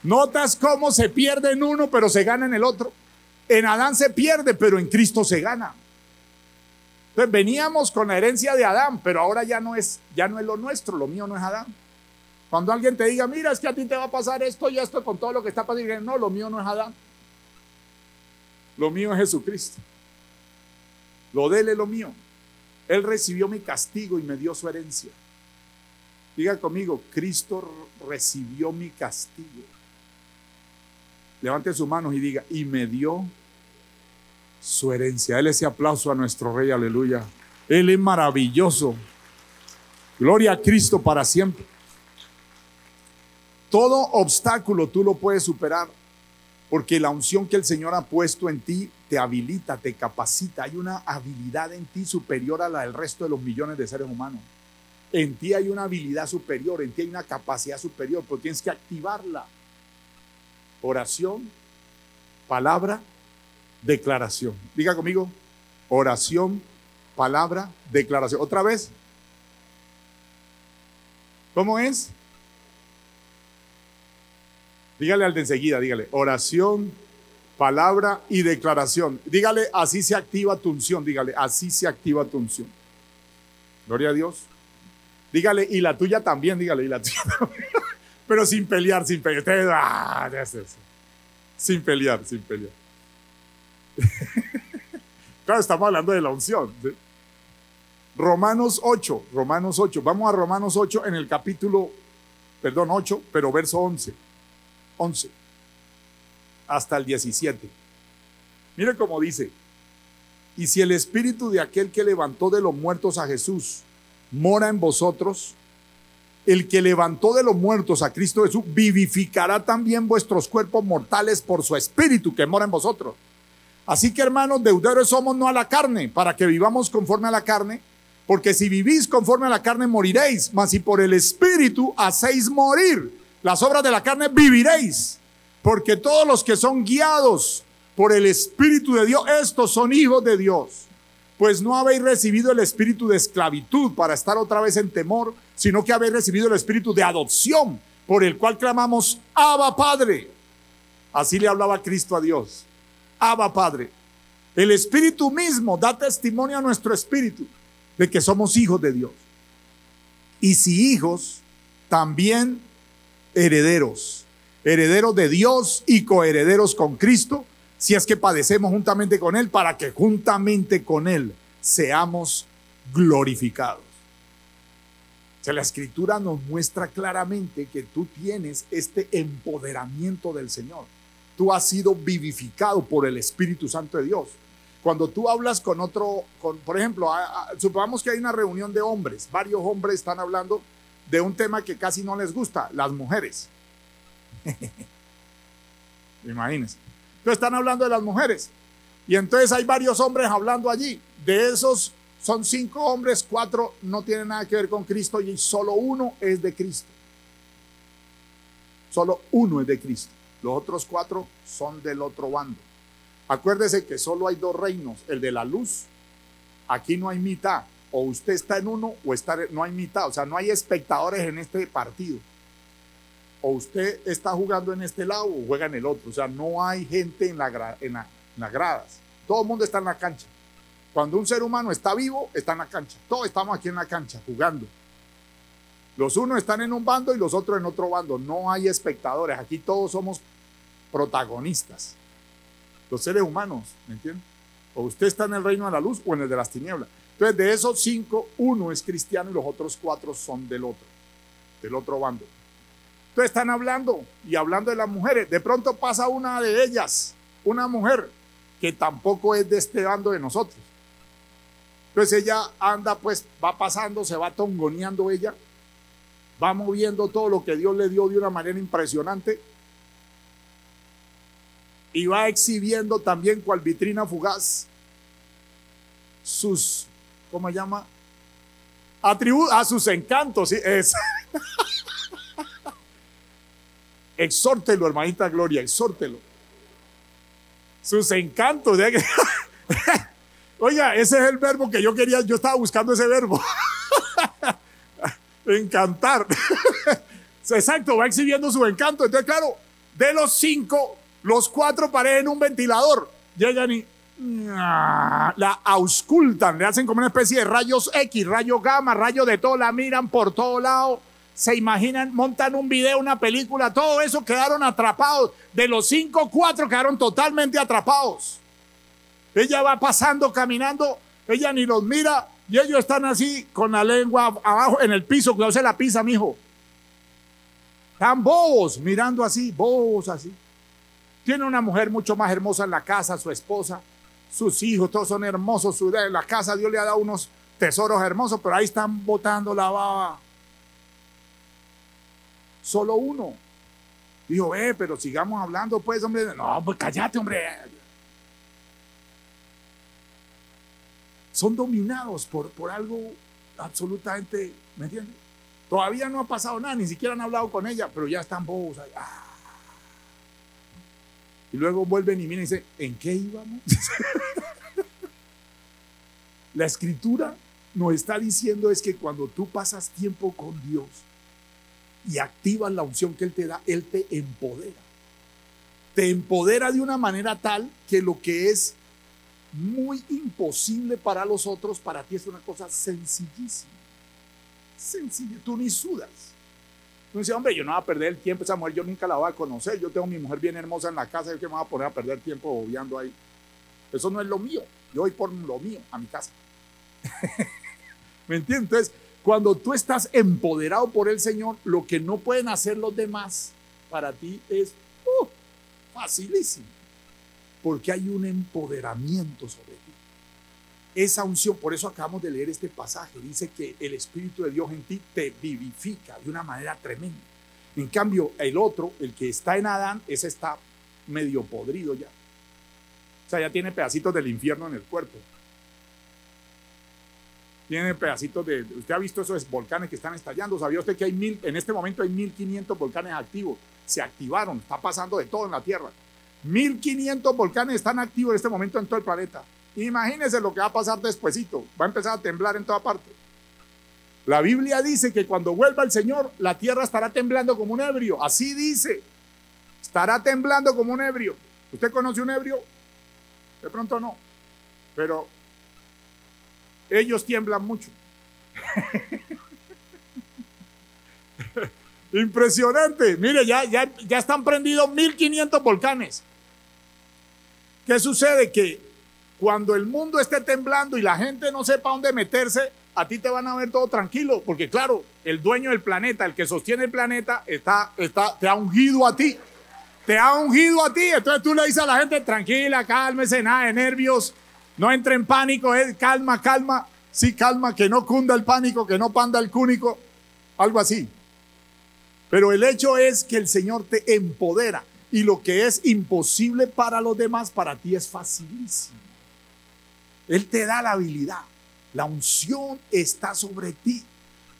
¿Notas cómo se pierde en uno pero se gana en el otro? En Adán se pierde, pero en Cristo se gana. Entonces veníamos con la herencia de Adán, pero ahora ya no es lo nuestro, lo mío no es Adán. Cuando alguien te diga, mira, es que a ti te va a pasar esto y esto con todo lo que está pasando, no, lo mío no es Adán. Lo mío es Jesucristo. Lo de él es lo mío. Él recibió mi castigo y me dio su herencia. Diga conmigo, Cristo recibió mi castigo. Levante sus manos y diga, y me dio su herencia. Dale ese aplauso a nuestro rey, aleluya. Él es maravilloso. Gloria a Cristo para siempre. Todo obstáculo tú lo puedes superar, porque la unción que el Señor ha puesto en ti te habilita, te capacita. Hay una habilidad en ti superior a la del resto de los millones de seres humanos. En ti hay una habilidad superior, en ti hay una capacidad superior, pero tienes que activarla. Oración, palabra, declaración. Diga conmigo, oración, palabra, declaración. Otra vez. ¿Cómo es? Dígale al de enseguida, dígale, oración, palabra y declaración. Dígale, así se activa tu unción. Dígale, así se activa tu unción. Gloria a Dios. Dígale, y la tuya también, dígale, y la tuya también. Pero sin pelear, sin pelear. Sin pelear, sin pelear. Claro, estamos hablando de la unción, ¿sí? Romanos 8, vamos a Romanos 8 en el capítulo, 8, pero verso 11 hasta el 17. Mire cómo dice: y si el espíritu de aquel que levantó de los muertos a Jesús mora en vosotros, el que levantó de los muertos a Cristo Jesús vivificará también vuestros cuerpos mortales por su espíritu que mora en vosotros. Así que, hermanos, deudores somos no a la carne, para que vivamos conforme a la carne, porque si vivís conforme a la carne moriréis, mas si por el espíritu hacéis morir las obras de la carne, viviréis. Porque todos los que son guiados por el espíritu de Dios, estos son hijos de Dios. Pues no habéis recibido el espíritu de esclavitud para estar otra vez en temor, sino que habéis recibido el espíritu de adopción, por el cual clamamos: Abba, Padre. Así le hablaba Cristo a Dios: Abba, Padre. El espíritu mismo da testimonio a nuestro espíritu de que somos hijos de Dios. Y si hijos, también herederos, herederos de Dios y coherederos con Cristo, si es que padecemos juntamente con Él, para que juntamente con Él seamos glorificados. O sea, la Escritura nos muestra claramente que tú tienes este empoderamiento del Señor. Tú has sido vivificado por el Espíritu Santo de Dios. Cuando tú hablas con otro, por ejemplo, supongamos que hay una reunión de hombres, varios hombres están hablando de un tema que casi no les gusta: las mujeres. Imagínense. Entonces están hablando de las mujeres. Y entonces hay varios hombres hablando allí. De esos son 5 hombres, 4 no tienen nada que ver con Cristo y solo uno es de Cristo. Solo uno es de Cristo. Los otros 4 son del otro bando. Acuérdese que solo hay 2 reinos, el de la luz. Aquí no hay mitad. O usted está en uno o no hay mitad. O sea, no hay espectadores en este partido. O usted está jugando en este lado o juega en el otro. O sea, no hay gente en las gradas. Todo el mundo está en la cancha. Cuando un ser humano está vivo, está en la cancha. Todos estamos aquí en la cancha jugando. Los unos están en un bando y los otros en otro bando. No hay espectadores. Aquí todos somos protagonistas. Los seres humanos, ¿me entienden? O usted está en el reino de la luz o en el de las tinieblas. Entonces, de esos 5, uno es cristiano y los otros 4 son del otro bando. Entonces están hablando y hablando de las mujeres. De pronto pasa una de ellas, una mujer que tampoco es de este bando de nosotros. Entonces ella anda, pues va pasando, se va tongoneando ella, va moviendo todo lo que Dios le dio de una manera impresionante y va exhibiendo también cual vitrina fugaz sus, ¿cómo se llama? Atributos, sus encantos, ¿sí? Es. Exhórtelo, hermanita Gloria, exhórtelo. Sus encantos. Oiga, ese es el verbo que yo quería, yo estaba buscando ese verbo. Encantar. Exacto, va exhibiendo su encanto. Entonces, claro, de los 5, los 4 parecen un ventilador. Llegan y la auscultan, le hacen como una especie de rayos X, rayos gamma, rayos de todo, la miran por todo lado. Se imaginan, montan un video, una película, todo eso, quedaron atrapados. De los 5, 4 quedaron totalmente atrapados. Ella va pasando, caminando, ella ni los mira y ellos están así con la lengua abajo en el piso. Cuidado, se la pisa, mijo. Están bobos, mirando así, bobos así. Tiene una mujer mucho más hermosa en la casa, su esposa, sus hijos, todos son hermosos. En la casa Dios le ha dado unos tesoros hermosos, pero ahí están botando la baba. Solo uno. Dijo, pero sigamos hablando, pues, hombre. No, pues cállate, hombre. Son dominados por algo absolutamente, ¿me entiendes? Todavía no ha pasado nada, ni siquiera han hablado con ella, pero ya están bobos ahí. Y luego vuelven y miran y dicen, ¿en qué íbamos? La Escritura nos está diciendo es que cuando tú pasas tiempo con Dios y activas la unción que Él te da, Él te empodera. Te empodera de una manera tal que lo que es muy imposible para los otros, para ti es una cosa sencillísima. Sencilla, tú ni sudas. Tú dices, hombre, yo no voy a perder el tiempo, esa mujer yo nunca la voy a conocer, yo tengo a mi mujer bien hermosa en la casa, yo que me voy a poner a perder tiempo obviando ahí. Eso no es lo mío, yo voy por lo mío, a mi casa. ¿Me entiendes? Entonces, cuando tú estás empoderado por el Señor, lo que no pueden hacer los demás para ti es facilísimo, porque hay un empoderamiento sobre ti. Esa unción, por eso acabamos de leer este pasaje, dice que el Espíritu de Dios en ti te vivifica de una manera tremenda. En cambio, el otro, el que está en Adán, ese está medio podrido ya. O sea, ya tiene pedacitos del infierno en el cuerpo. Tiene pedacitos de... Usted ha visto esos volcanes que están estallando. ¿Sabía usted que hay en este momento hay 1500 volcanes activos? Se activaron, está pasando de todo en la Tierra. 1500 volcanes están activos en este momento en todo el planeta. Imagínense lo que va a pasar despuesito. Va a empezar a temblar en toda parte. La Biblia dice que cuando vuelva el Señor, la tierra estará temblando como un ebrio. Así dice. Estará temblando como un ebrio. ¿Usted conoce un ebrio? De pronto no. Pero ellos tiemblan mucho. Impresionante. Mire, ya están prendidos 1500 volcanes. ¿Qué sucede? Que cuando el mundo esté temblando y la gente no sepa dónde meterse, a ti te van a ver todo tranquilo, porque claro, el dueño del planeta, el que sostiene el planeta, te ha ungido a ti. Te ha ungido a ti. Entonces tú le dices a la gente, tranquila, cálmese, nada de nervios, no entre en pánico, calma, calma. Sí, calma, que no cunda el pánico, que no panda el cúnico, algo así. Pero el hecho es que el Señor te empodera y lo que es imposible para los demás, para ti es facilísimo. Él te da la habilidad. La unción está sobre ti.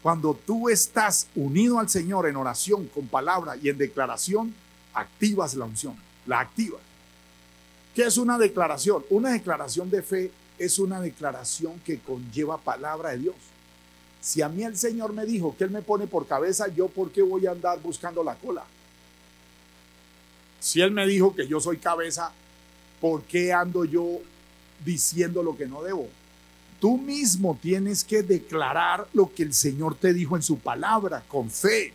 Cuando tú estás unido al Señor en oración, con palabra y en declaración, activas la unción. La activas. ¿Qué es una declaración? Una declaración de fe es una declaración que conlleva palabra de Dios. Si a mí el Señor me dijo que Él me pone por cabeza, ¿yo por qué voy a andar buscando la cola? Si Él me dijo que yo soy cabeza, ¿por qué ando yo diciendo lo que no debo? Tú mismo tienes que declarar lo que el Señor te dijo en su palabra, con fe.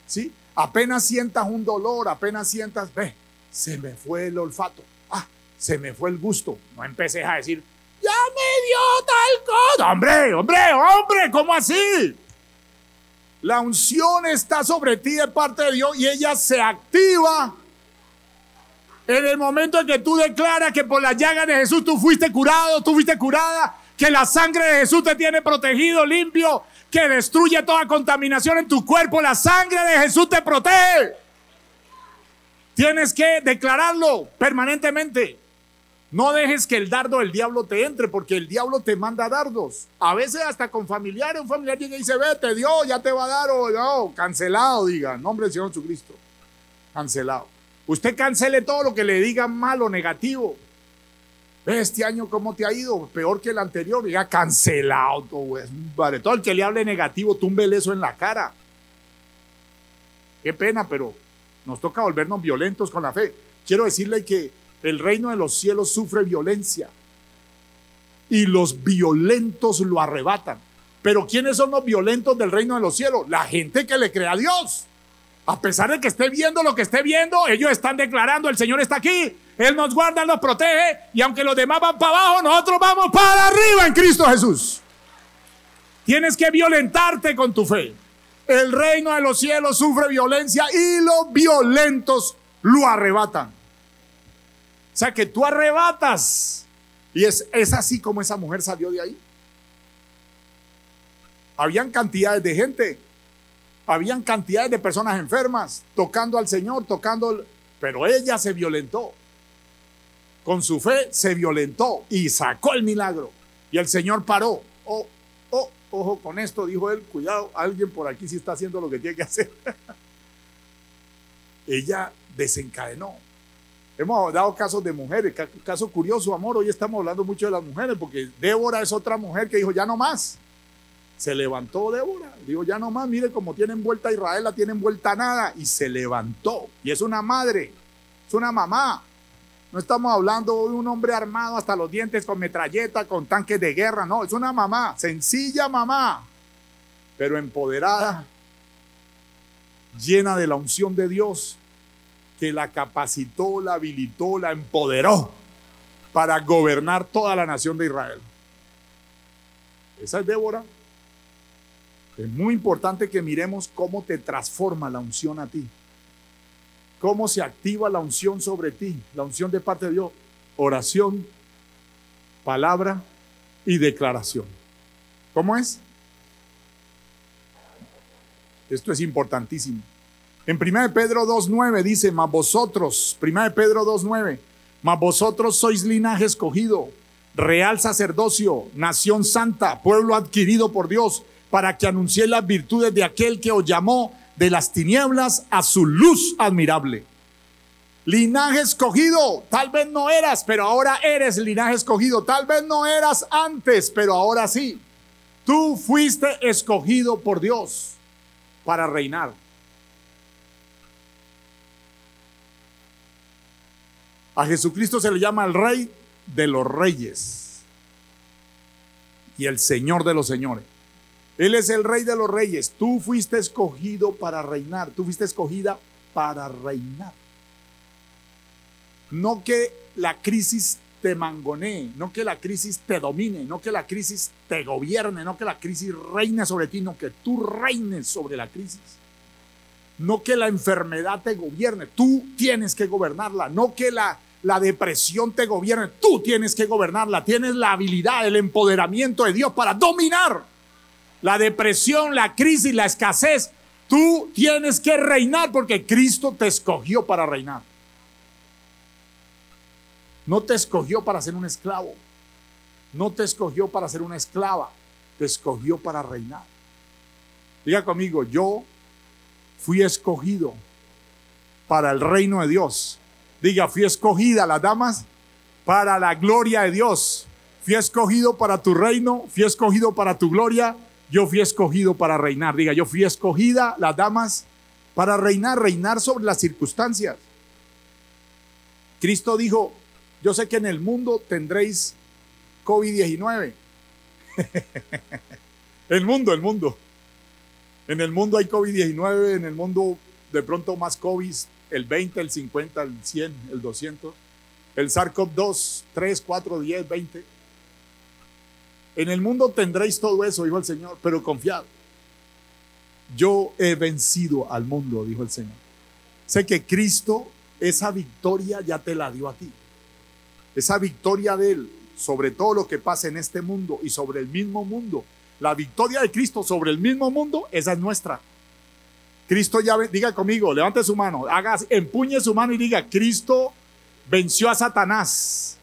¿Sí? Apenas sientas un dolor, apenas sientas, se me fue el olfato, se me fue el gusto. No empeces a decir, ya me dio tal cosa. Hombre, ¿cómo así? La unción está sobre ti de parte de Dios y ella se activa en el momento en que tú declaras que por las llagas de Jesús tú fuiste curado, tú fuiste curada, que la sangre de Jesús te tiene protegido, limpio, que destruye toda contaminación en tu cuerpo. La sangre de Jesús te protege. Tienes que declararlo permanentemente. No dejes que el dardo del diablo te entre, porque el diablo te manda dardos. A veces hasta con familiares, un familiar llega y dice, te dio, ya te va a dar, o no, cancelado, diga, en nombre del Señor Jesucristo. Cancelado. Usted cancele todo lo que le digan mal o negativo. Este año, ¿cómo te ha ido? Peor que el anterior. Diga, cancelado. Todo el que le hable negativo, túmbele eso en la cara. Qué pena, pero nos toca volvernos violentos con la fe. Quiero decirle que el reino de los cielos sufre violencia y los violentos lo arrebatan. Pero ¿quiénes son los violentos del reino de los cielos? La gente que le cree a Dios. A pesar de que esté viendo lo que esté viendo, ellos están declarando, el Señor está aquí, Él nos guarda, nos protege, y aunque los demás van para abajo, nosotros vamos para arriba en Cristo Jesús. Tienes que violentarte con tu fe. El reino de los cielos sufre violencia y los violentos lo arrebatan. O sea que tú arrebatas. Y es así como esa mujer salió de ahí. Habían cantidades de gente. Habían cantidades de personas enfermas tocando al Señor, pero ella se violentó. Con su fe se violentó y sacó el milagro. Y el Señor paró. Ojo con esto, dijo él, cuidado, alguien por aquí sí está haciendo lo que tiene que hacer. Ella desencadenó. Hemos dado casos de mujeres, caso curioso, amor, hoy estamos hablando mucho de las mujeres, porque Débora es otra mujer que dijo, ya no más. Se levantó Débora, digo, ya no más, mire cómo tienen vuelta a Israel, la tienen vuelta a nada, y se levantó, y es una madre, es una mamá. No estamos hablando de un hombre armado hasta los dientes con metralleta, con tanques de guerra, no, es una mamá, sencilla mamá, pero empoderada llena de la unción de Dios, que la capacitó, la habilitó, la empoderó para gobernar toda la nación de Israel. Esa es Débora. Es muy importante que miremos cómo te transforma la unción a ti. Cómo se activa la unción sobre ti, la unción de parte de Dios. Oración, palabra y declaración. ¿Cómo es? Esto es importantísimo. En 1 Pedro 2:9 dice, mas vosotros, 1 Pedro 2:9, mas vosotros sois linaje escogido, real sacerdocio, nación santa, pueblo adquirido por Dios, para que anunciéis las virtudes de aquel que os llamó de las tinieblas a su luz admirable. Linaje escogido, tal vez no eras, pero ahora eres linaje escogido. Tal vez no eras antes, pero ahora sí. Tú fuiste escogido por Dios para reinar. A Jesucristo se le llama el Rey de los Reyes y el Señor de los Señores. Él es el Rey de los Reyes. Tú fuiste escogido para reinar. Tú fuiste escogida para reinar. No que la crisis te mangonee, no que la crisis te domine, no que la crisis te gobierne, no que la crisis reine sobre ti, no que tú reines sobre la crisis. No que la enfermedad te gobierne, tú tienes que gobernarla. No que la depresión te gobierne, tú tienes que gobernarla. Tienes la habilidad, el empoderamiento de Dios para dominar la depresión, la crisis, la escasez. Tú tienes que reinar porque Cristo te escogió para reinar. No te escogió para ser un esclavo. No te escogió para ser una esclava. Te escogió para reinar. Diga conmigo, yo fui escogido para el reino de Dios. Diga, fui escogida, las damas, para la gloria de Dios. Fui escogido para tu reino, fui escogido para tu gloria. Yo fui escogido para reinar. Diga, yo fui escogida, las damas, para reinar sobre las circunstancias. Cristo dijo, yo sé que en el mundo tendréis COVID-19. El mundo. En el mundo hay COVID-19, en el mundo de pronto más COVID, el 20, el 50, el 100, el 200, el SARS-CoV-2, 3, 4, 10, 20. En el mundo tendréis todo eso, dijo el Señor, pero confiad. Yo he vencido al mundo, dijo el Señor. Sé que Cristo, esa victoria ya te la dio a ti. Esa victoria de Él sobre todo lo que pasa en este mundo y sobre el mismo mundo. La victoria de Cristo sobre el mismo mundo, esa es nuestra. Cristo ya, diga conmigo, levante su mano, empuñe su mano y diga, Cristo venció a Satanás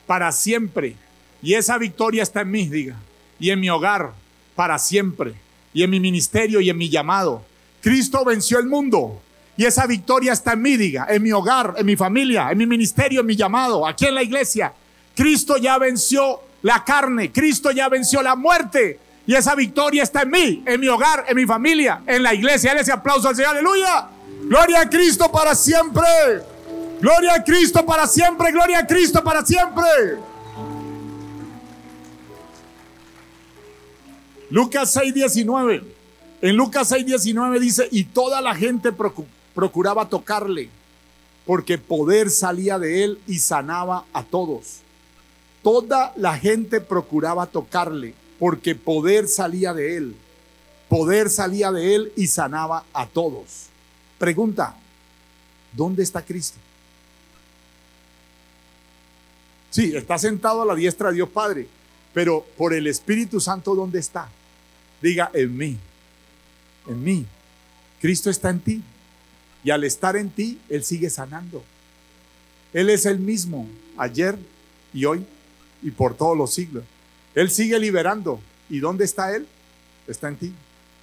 para siempre. Y esa victoria está en mí, diga. Y en mi hogar, para siempre. Y en mi ministerio y en mi llamado. Cristo venció el mundo. Y esa victoria está en mí, diga. En mi hogar, en mi familia, en mi ministerio, en mi llamado. Aquí en la iglesia. Cristo ya venció la carne. Cristo ya venció la muerte. Y esa victoria está en mí, en mi hogar, en mi familia, en la iglesia. Dale ese aplauso al Señor, aleluya. Gloria a Cristo para siempre. Gloria a Cristo para siempre. Gloria a Cristo para siempre. Lucas 6:19. En Lucas 6:19 dice, y toda la gente procuraba tocarle, porque poder salía de él y sanaba a todos. Toda la gente procuraba tocarle, porque poder salía de él. Poder salía de él y sanaba a todos. Pregunta, ¿dónde está Cristo? Sí, está sentado a la diestra de Dios Padre, pero por el Espíritu Santo, ¿dónde está? Diga, en mí. En mí. Cristo está en ti. Y al estar en ti, Él sigue sanando. Él es el mismo ayer y hoy y por todos los siglos. Él sigue liberando. ¿Y dónde está Él? Está en ti.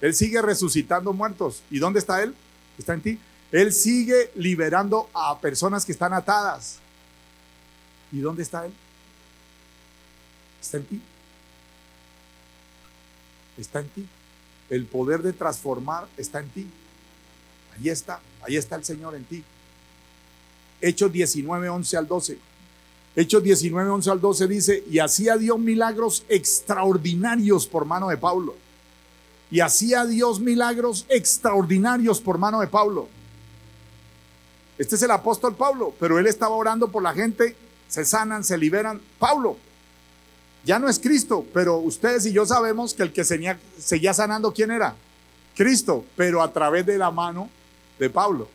Él sigue resucitando muertos. ¿Y dónde está Él? Está en ti. Él sigue liberando a personas que están atadas. ¿Y dónde está Él? Está en ti. Está en ti. El poder de transformar está en ti. Ahí está el Señor en ti. Hechos 19:11 al 12. Hechos 19:11 al 12 dice, y hacía Dios milagros extraordinarios por mano de Pablo, Y hacía Dios milagros extraordinarios por mano de Pablo. Este es el apóstol Pablo, pero él estaba orando por la gente, se sanan, se liberan. Pablo ya no es Cristo, pero ustedes y yo sabemos que el que seguía sanando, ¿quién era? Cristo, pero a través de la mano de Pablo.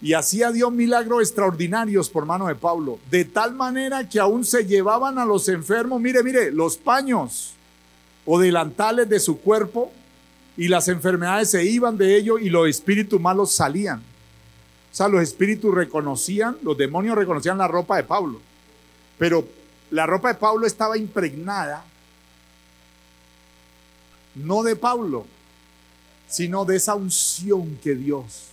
Y hacía Dios milagros extraordinarios por mano de Pablo, de tal manera que aún se llevaban a los enfermos, mire, los paños o delantales de su cuerpo, y las enfermedades se iban de ellos y los espíritus malos salían. O sea, los espíritus reconocían, los demonios reconocían la ropa de Pablo, pero la ropa de Pablo estaba impregnada no de Pablo, sino de esa unción que Dios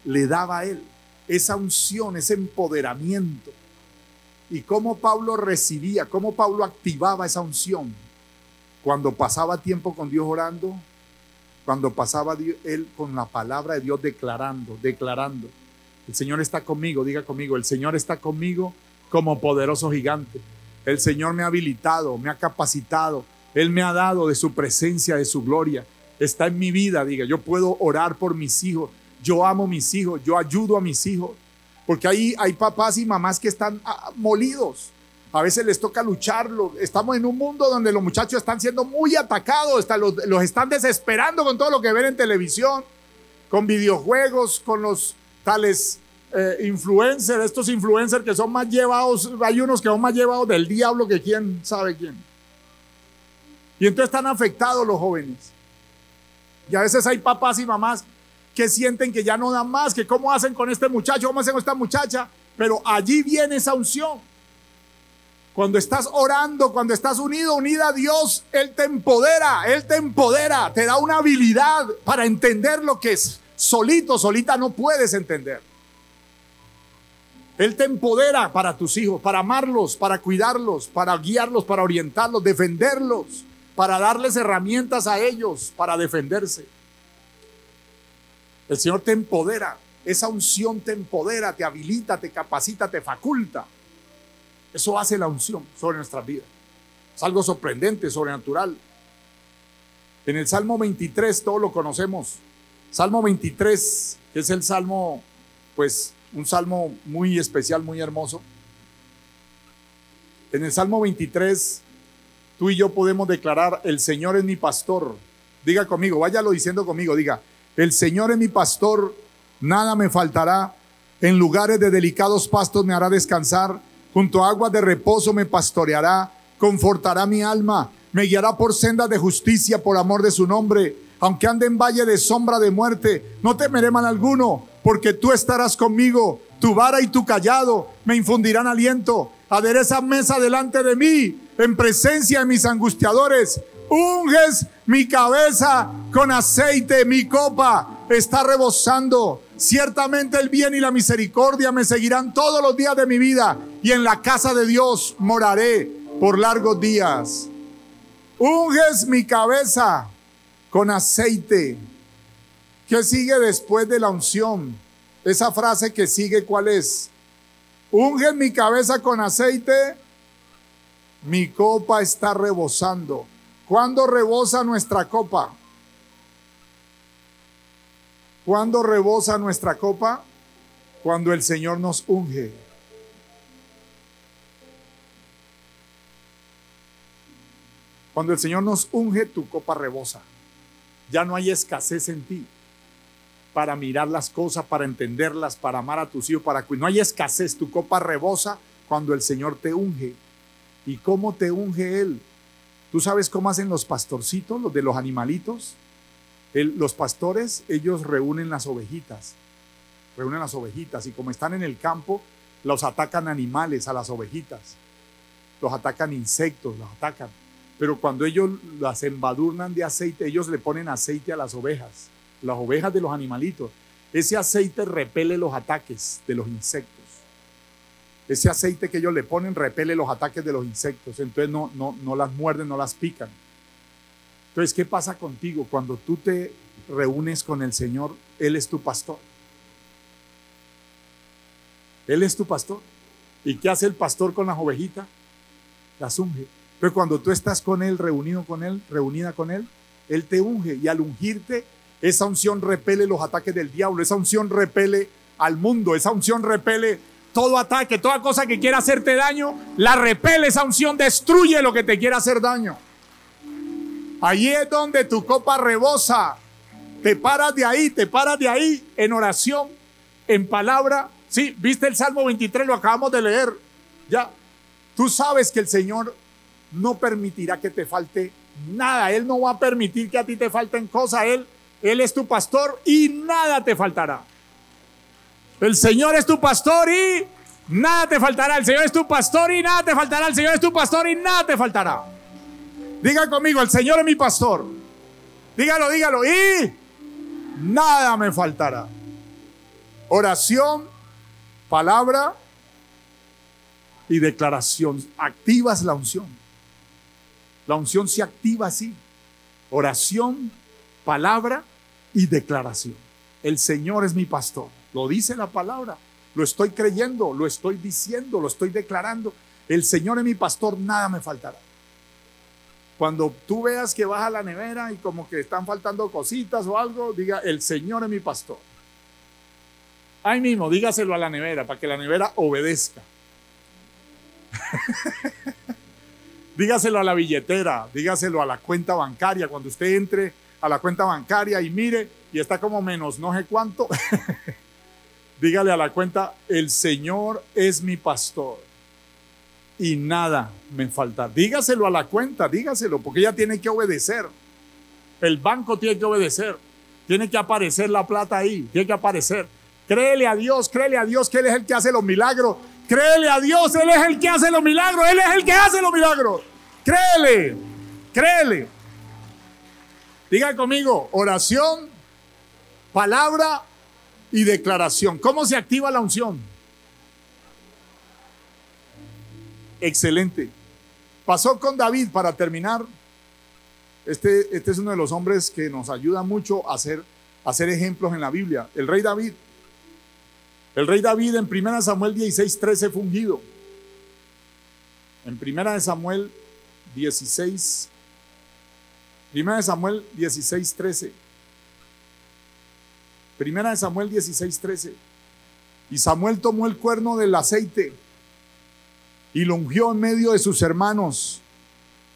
le daba a él, esa unción, ese empoderamiento. Y cómo Pablo recibía, cómo Pablo activaba esa unción cuando pasaba tiempo con Dios orando, cuando pasaba él con la palabra de Dios declarando, el Señor está conmigo, diga conmigo, el Señor está conmigo como poderoso gigante. El Señor me ha habilitado, me ha capacitado, Él me ha dado de su presencia, de su gloria, está en mi vida. Diga, yo puedo orar por mis hijos, yo amo a mis hijos, yo ayudo a mis hijos, porque ahí hay papás y mamás que están molidos. A veces les toca lucharlo. Estamos en un mundo donde los muchachos están siendo muy atacados, los están desesperando con todo lo que ven en televisión, con videojuegos, con los tales influencers, estos influencers que son más llevados, hay unos que son más llevados del diablo que quién sabe quién. Y entonces están afectados los jóvenes. Y a veces hay papás y mamás que sienten que ya no dan más, que cómo hacen con este muchacho, cómo hacen con esta muchacha, pero allí viene esa unción. Cuando estás orando, cuando estás unida a Dios, Él te empodera, te da una habilidad para entender lo que es solita no puedes entender. Él te empodera para tus hijos, para amarlos, para cuidarlos, para guiarlos, para orientarlos, defenderlos, para darles herramientas a ellos para defenderse. El Señor te empodera, esa unción te empodera, te habilita, te capacita, te faculta. Eso hace la unción sobre nuestras vidas. Es algo sorprendente, sobrenatural. En el Salmo 23, todos lo conocemos. Salmo 23, que es el salmo, pues un salmo muy especial, muy hermoso. En el Salmo 23, tú y yo podemos declarar: el Señor es mi pastor. Diga conmigo, váyalo diciendo conmigo, diga: el Señor es mi pastor, nada me faltará. En lugares de delicados pastos me hará descansar. Junto a aguas de reposo me pastoreará, confortará mi alma, me guiará por sendas de justicia por amor de su nombre. Aunque ande en valle de sombra de muerte, no temeré mal alguno, porque tú estarás conmigo. Tu vara y tu cayado me infundirán aliento. Aderezas mesa delante de mí, en presencia de mis angustiadores. Unges mi cabeza con aceite, mi copa está rebosando. Ciertamente el bien y la misericordia me seguirán todos los días de mi vida, y en la casa de Dios moraré por largos días. Unges mi cabeza con aceite. ¿Qué sigue después de la unción? Esa frase que sigue, ¿cuál es? Unges mi cabeza con aceite, mi copa está rebosando. ¿Cuándo rebosa nuestra copa? ¿Cuándo rebosa nuestra copa? Cuando el Señor nos unge. Cuando el Señor nos unge, tu copa rebosa. Ya no hay escasez en ti para mirar las cosas, para entenderlas, para amar a tus hijos, no hay escasez. Tu copa rebosa cuando el Señor te unge. ¿Y cómo te unge Él? ¿Tú sabes cómo hacen los pastorcitos, los de los animalitos? Los pastores, ellos reúnen las ovejitas, y como están en el campo, los atacan animales a las ovejitas, los atacan insectos, los atacan. Pero cuando ellos las embadurnan de aceite, ellos le ponen aceite a las ovejas de los animalitos. Ese aceite repele los ataques de los insectos. Ese aceite que ellos le ponen repele los ataques de los insectos. Entonces no las muerden, no las pican. Entonces, ¿qué pasa contigo? Cuando tú te reúnes con el Señor, Él es tu pastor. Él es tu pastor. ¿Y qué hace el pastor con las ovejitas? Las unge. Pero cuando tú estás con Él, reunido con Él, reunida con Él, Él te unge. Y al ungirte, esa unción repele los ataques del diablo. Esa unción repele al mundo. Esa unción repele todo ataque, toda cosa que quiera hacerte daño. La repele esa unción, destruye lo que te quiera hacer daño. Allí es donde tu copa rebosa. Te paras de ahí en oración, en palabra. Sí, viste el Salmo 23, lo acabamos de leer. Ya, tú sabes que el Señor no permitirá que te falte nada. Él no va a permitir que a ti te falten cosas. Él es tu pastor y nada te faltará. El Señor es tu pastor y nada te faltará. El Señor es tu pastor y nada te faltará. El Señor es tu pastor y nada te faltará. Diga conmigo, el Señor es mi pastor. Dígalo, dígalo. Y nada me faltará. Oración, palabra y declaración. Activas la unción. La unción se activa así. Oración, palabra y declaración. El Señor es mi pastor. Lo dice la palabra. Lo estoy creyendo, lo estoy diciendo, lo estoy declarando. El Señor es mi pastor, nada me faltará. Cuando tú veas que vas a la nevera y como que están faltando cositas o algo, diga, el Señor es mi pastor. Ahí mismo, dígaselo a la nevera para que la nevera obedezca. Dígaselo a la billetera, dígaselo a la cuenta bancaria. Cuando usted entre a la cuenta bancaria y mire y está como menos no sé cuánto, dígale a la cuenta, el Señor es mi pastor y nada me falta. Dígaselo a la cuenta, dígaselo, porque ella tiene que obedecer. El banco tiene que obedecer. Tiene que aparecer la plata ahí, tiene que aparecer. Créele a Dios que Él es el que hace los milagros. Créele a Dios, Él es el que hace los milagros. Él es el que hace los milagros. Créele, créele. Diga conmigo, oración, palabra y declaración. ¿Cómo se activa la unción? Excelente. Pasó con David, para terminar. Este es uno de los hombres que nos ayuda mucho a hacer ejemplos en la Biblia. El rey David. El rey David en 1 Samuel 16:13 fue ungido. En 1 Samuel 16, 1 Samuel 16:13. 1 Samuel 16:13. Y Samuel tomó el cuerno del aceite y lo ungió en medio de sus hermanos.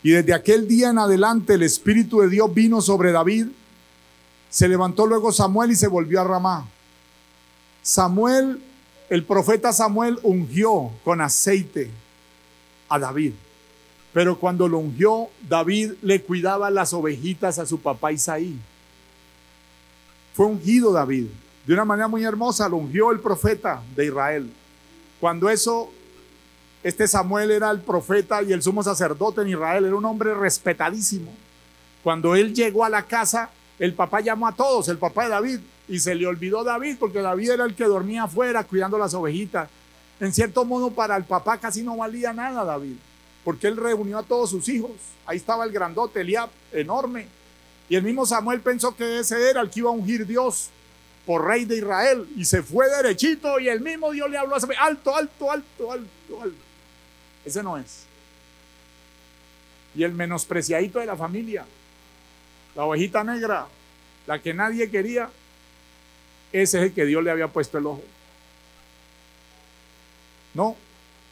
Y desde aquel día en adelante el Espíritu de Dios vino sobre David. Se levantó luego Samuel y se volvió a Ramá. Samuel, el profeta Samuel ungió con aceite a David. Pero cuando lo ungió, David le cuidaba las ovejitas a su papá Isaí. Fue ungido David. De una manera muy hermosa lo ungió el profeta de Israel. Cuando este Samuel era el profeta y el sumo sacerdote en Israel, era un hombre respetadísimo. Cuando él llegó a la casa, el papá llamó a todos, el papá de David, y se le olvidó David, porque David era el que dormía afuera cuidando las ovejitas. En cierto modo, para el papá casi no valía nada David, porque él reunió a todos sus hijos. Ahí estaba el grandote, Eliab, enorme. Y el mismo Samuel pensó que ese era el que iba a ungir Dios por rey de Israel, y se fue derechito, y el mismo Dios le habló a Samuel: alto, alto, alto, alto, alto. Ese no es. Y el menospreciadito de la familia, la ovejita negra, la que nadie quería, ese es el que Dios le había puesto el ojo. No.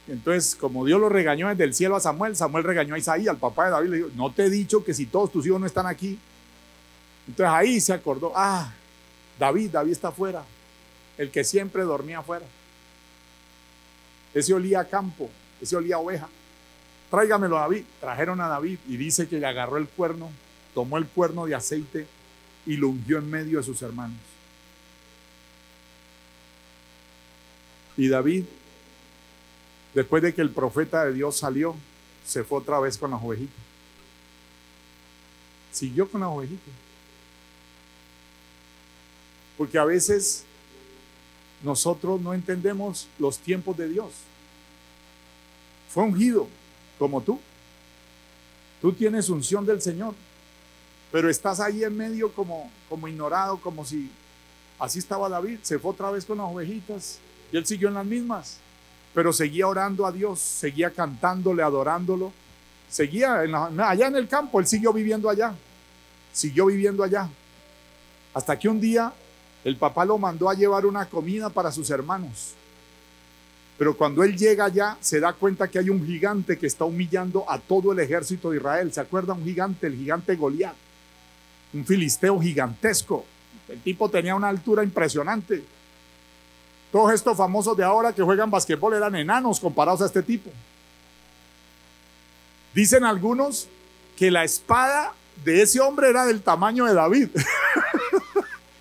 Entonces, como Dios lo regañó desde el cielo a Samuel, Samuel regañó a Isaí, al papá de David, le dijo: no te he dicho que si todos tus hijos no están aquí. Entonces ahí se acordó: David está afuera, el que siempre dormía afuera. Ese olía a campo, ese olía a oveja. Tráigamelo a David. Trajeron a David y dice que le agarró el cuerno, tomó el cuerno de aceite y lo ungió en medio de sus hermanos. Y David, después de que el profeta de Dios salió, se fue otra vez con las ovejitas. Siguió con las ovejitas. Porque a veces nosotros no entendemos los tiempos de Dios. Fue ungido como tú. Tú tienes unción del Señor, pero estás ahí en medio como ignorado, como si así estaba David. Se fue otra vez con las ovejitas y él siguió en las mismas, pero seguía orando a Dios, seguía cantándole, adorándolo, seguía allá en el campo, él siguió viviendo allá, hasta que un día el papá lo mandó a llevar una comida para sus hermanos. Pero cuando él llega allá, se da cuenta que hay un gigante que está humillando a todo el ejército de Israel. ¿Se acuerda? Un gigante, el gigante Goliat, un filisteo gigantesco. El tipo tenía una altura impresionante. Todos estos famosos de ahora que juegan basquetbol eran enanos comparados a este tipo. Dicen algunos que la espada de ese hombre era del tamaño de David.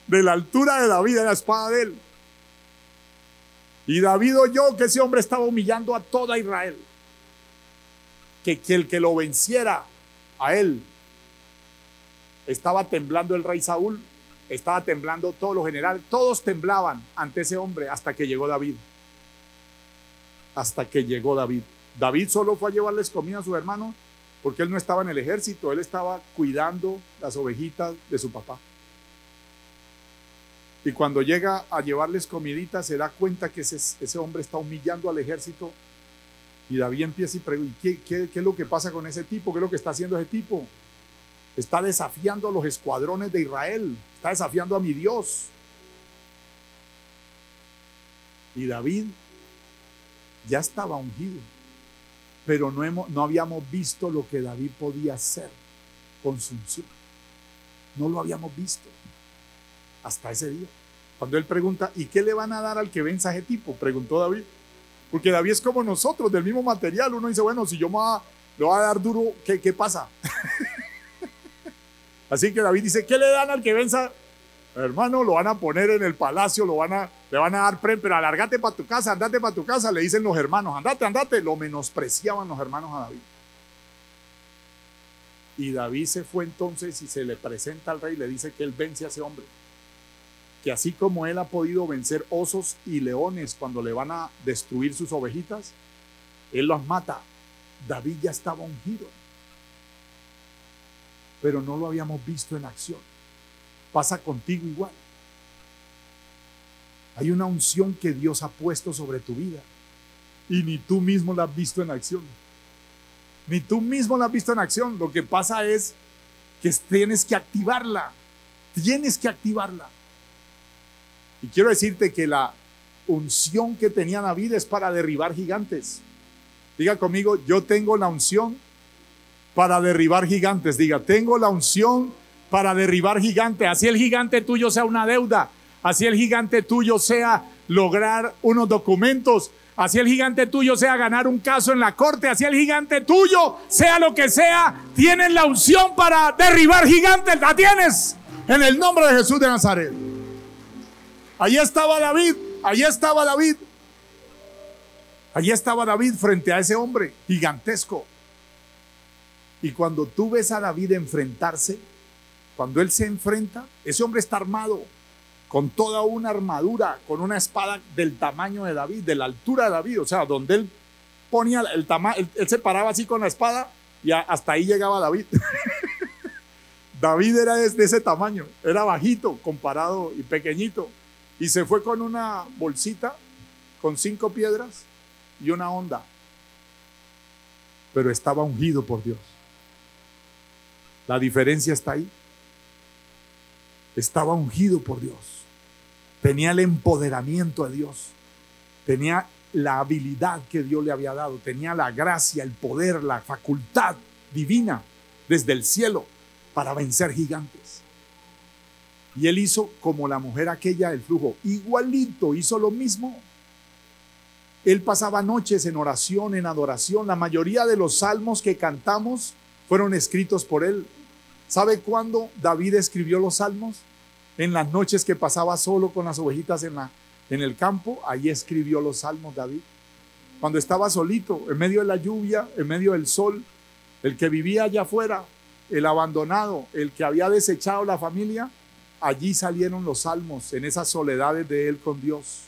De la altura de David era la espada de él. Y David oyó que ese hombre estaba humillando a toda Israel. Que el que lo venciera a él. Estaba temblando el rey Saúl, estaba temblando todos los generales, todos temblaban ante ese hombre hasta que llegó David. David solo fue a llevarles comida a sus hermanos porque él no estaba en el ejército, él estaba cuidando las ovejitas de su papá. Y cuando llega a llevarles comidita, se da cuenta que ese hombre está humillando al ejército. Y David empieza y pregunta, ¿qué es lo que pasa con ese tipo? ¿Qué es lo que está haciendo ese tipo? Está desafiando a los escuadrones de Israel. Está desafiando a mi Dios. Y David ya estaba ungido. Pero no habíamos visto lo que David podía hacer con su unción. No lo habíamos visto. Hasta ese día, cuando él pregunta, ¿y qué le van a dar al que venza a ese tipo? Preguntó David, porque David es como nosotros, del mismo material. Uno dice, bueno, si yo le voy a dar duro, ¿qué pasa? Así que David dice, ¿qué le dan al que venza? Hermano, lo van a poner en el palacio, le van a dar premio, pero alárgate para tu casa, andate para tu casa, le dicen los hermanos, andate, lo menospreciaban los hermanos a David. Y David se fue entonces y se le presenta al rey y le dice que él vence a ese hombre. Que así como él ha podido vencer osos y leones cuando le van a destruir sus ovejitas, él los mata. David ya estaba ungido, pero no lo habíamos visto en acción. Pasa contigo igual. Hay una unción que Dios ha puesto sobre tu vida y ni tú mismo la has visto en acción. Lo que pasa es que tienes que activarla. Y quiero decirte que la unción que tenía David es para derribar gigantes. Diga conmigo, yo tengo la unción para derribar gigantes. Diga, tengo la unción para derribar gigantes. Así el gigante tuyo sea una deuda. Así el gigante tuyo sea lograr unos documentos. Así el gigante tuyo sea ganar un caso en la corte. Así el gigante tuyo sea lo que sea. Tienes la unción para derribar gigantes. La tienes en el nombre de Jesús de Nazaret. Allí estaba David frente a ese hombre gigantesco. Y cuando tú ves a David enfrentarse, cuando él se enfrenta, ese hombre está armado con toda una armadura, con una espada del tamaño de David, de la altura de David. O sea, donde él ponía el tamaño, él se paraba así con la espada y hasta ahí llegaba David. David era de ese tamaño, era bajito comparado y pequeñito. Y se fue con una bolsita con 5 piedras y una honda. Pero estaba ungido por Dios. La diferencia está ahí. Estaba ungido por Dios. Tenía el empoderamiento de Dios. Tenía la habilidad que Dios le había dado. Tenía la gracia, el poder, la facultad divina desde el cielo para vencer gigantes. Y él hizo como la mujer aquella del flujo, igualito, hizo lo mismo. Él pasaba noches en oración, en adoración. La mayoría de los salmos que cantamos fueron escritos por él. ¿Sabe cuándo David escribió los salmos? En las noches que pasaba solo con las ovejitas en el campo. Ahí escribió los salmos David. Cuando estaba solito, en medio de la lluvia, en medio del sol, el que vivía allá afuera, el abandonado, el que había desechado la familia, allí salieron los salmos, en esas soledades de él con Dios.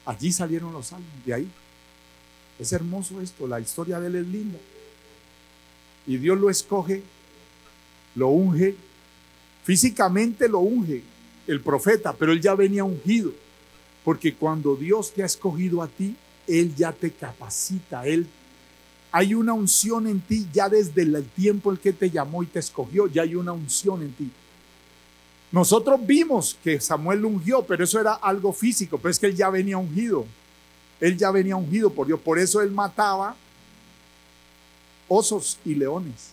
Allí salieron los salmos, de ahí. Es hermoso esto, la historia de él es linda. Y Dios lo escoge, lo unge, físicamente lo unge el profeta, pero él ya venía ungido, porque cuando Dios te ha escogido a ti, él ya te capacita, él Hay una unción en ti ya desde el tiempo en que te llamó y te escogió. Ya hay una unción en ti. Nosotros vimos que Samuel lo ungió, pero eso era algo físico. Pero es que él ya venía ungido. Él ya venía ungido por Dios. Por eso él mataba osos y leones.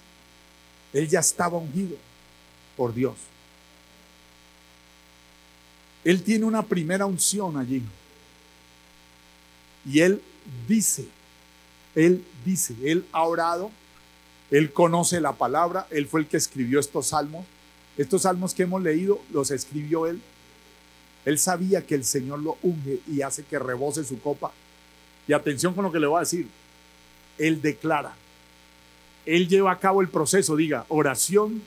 Él ya estaba ungido por Dios. Él tiene una primera unción allí. Y él dice, él ha orado, él conoce la palabra, él fue el que escribió estos salmos. Estos salmos que hemos leído los escribió él. Él sabía que el Señor lo unge y hace que rebose su copa. Y atención con lo que le voy a decir. Él declara. Él lleva a cabo el proceso, diga, oración,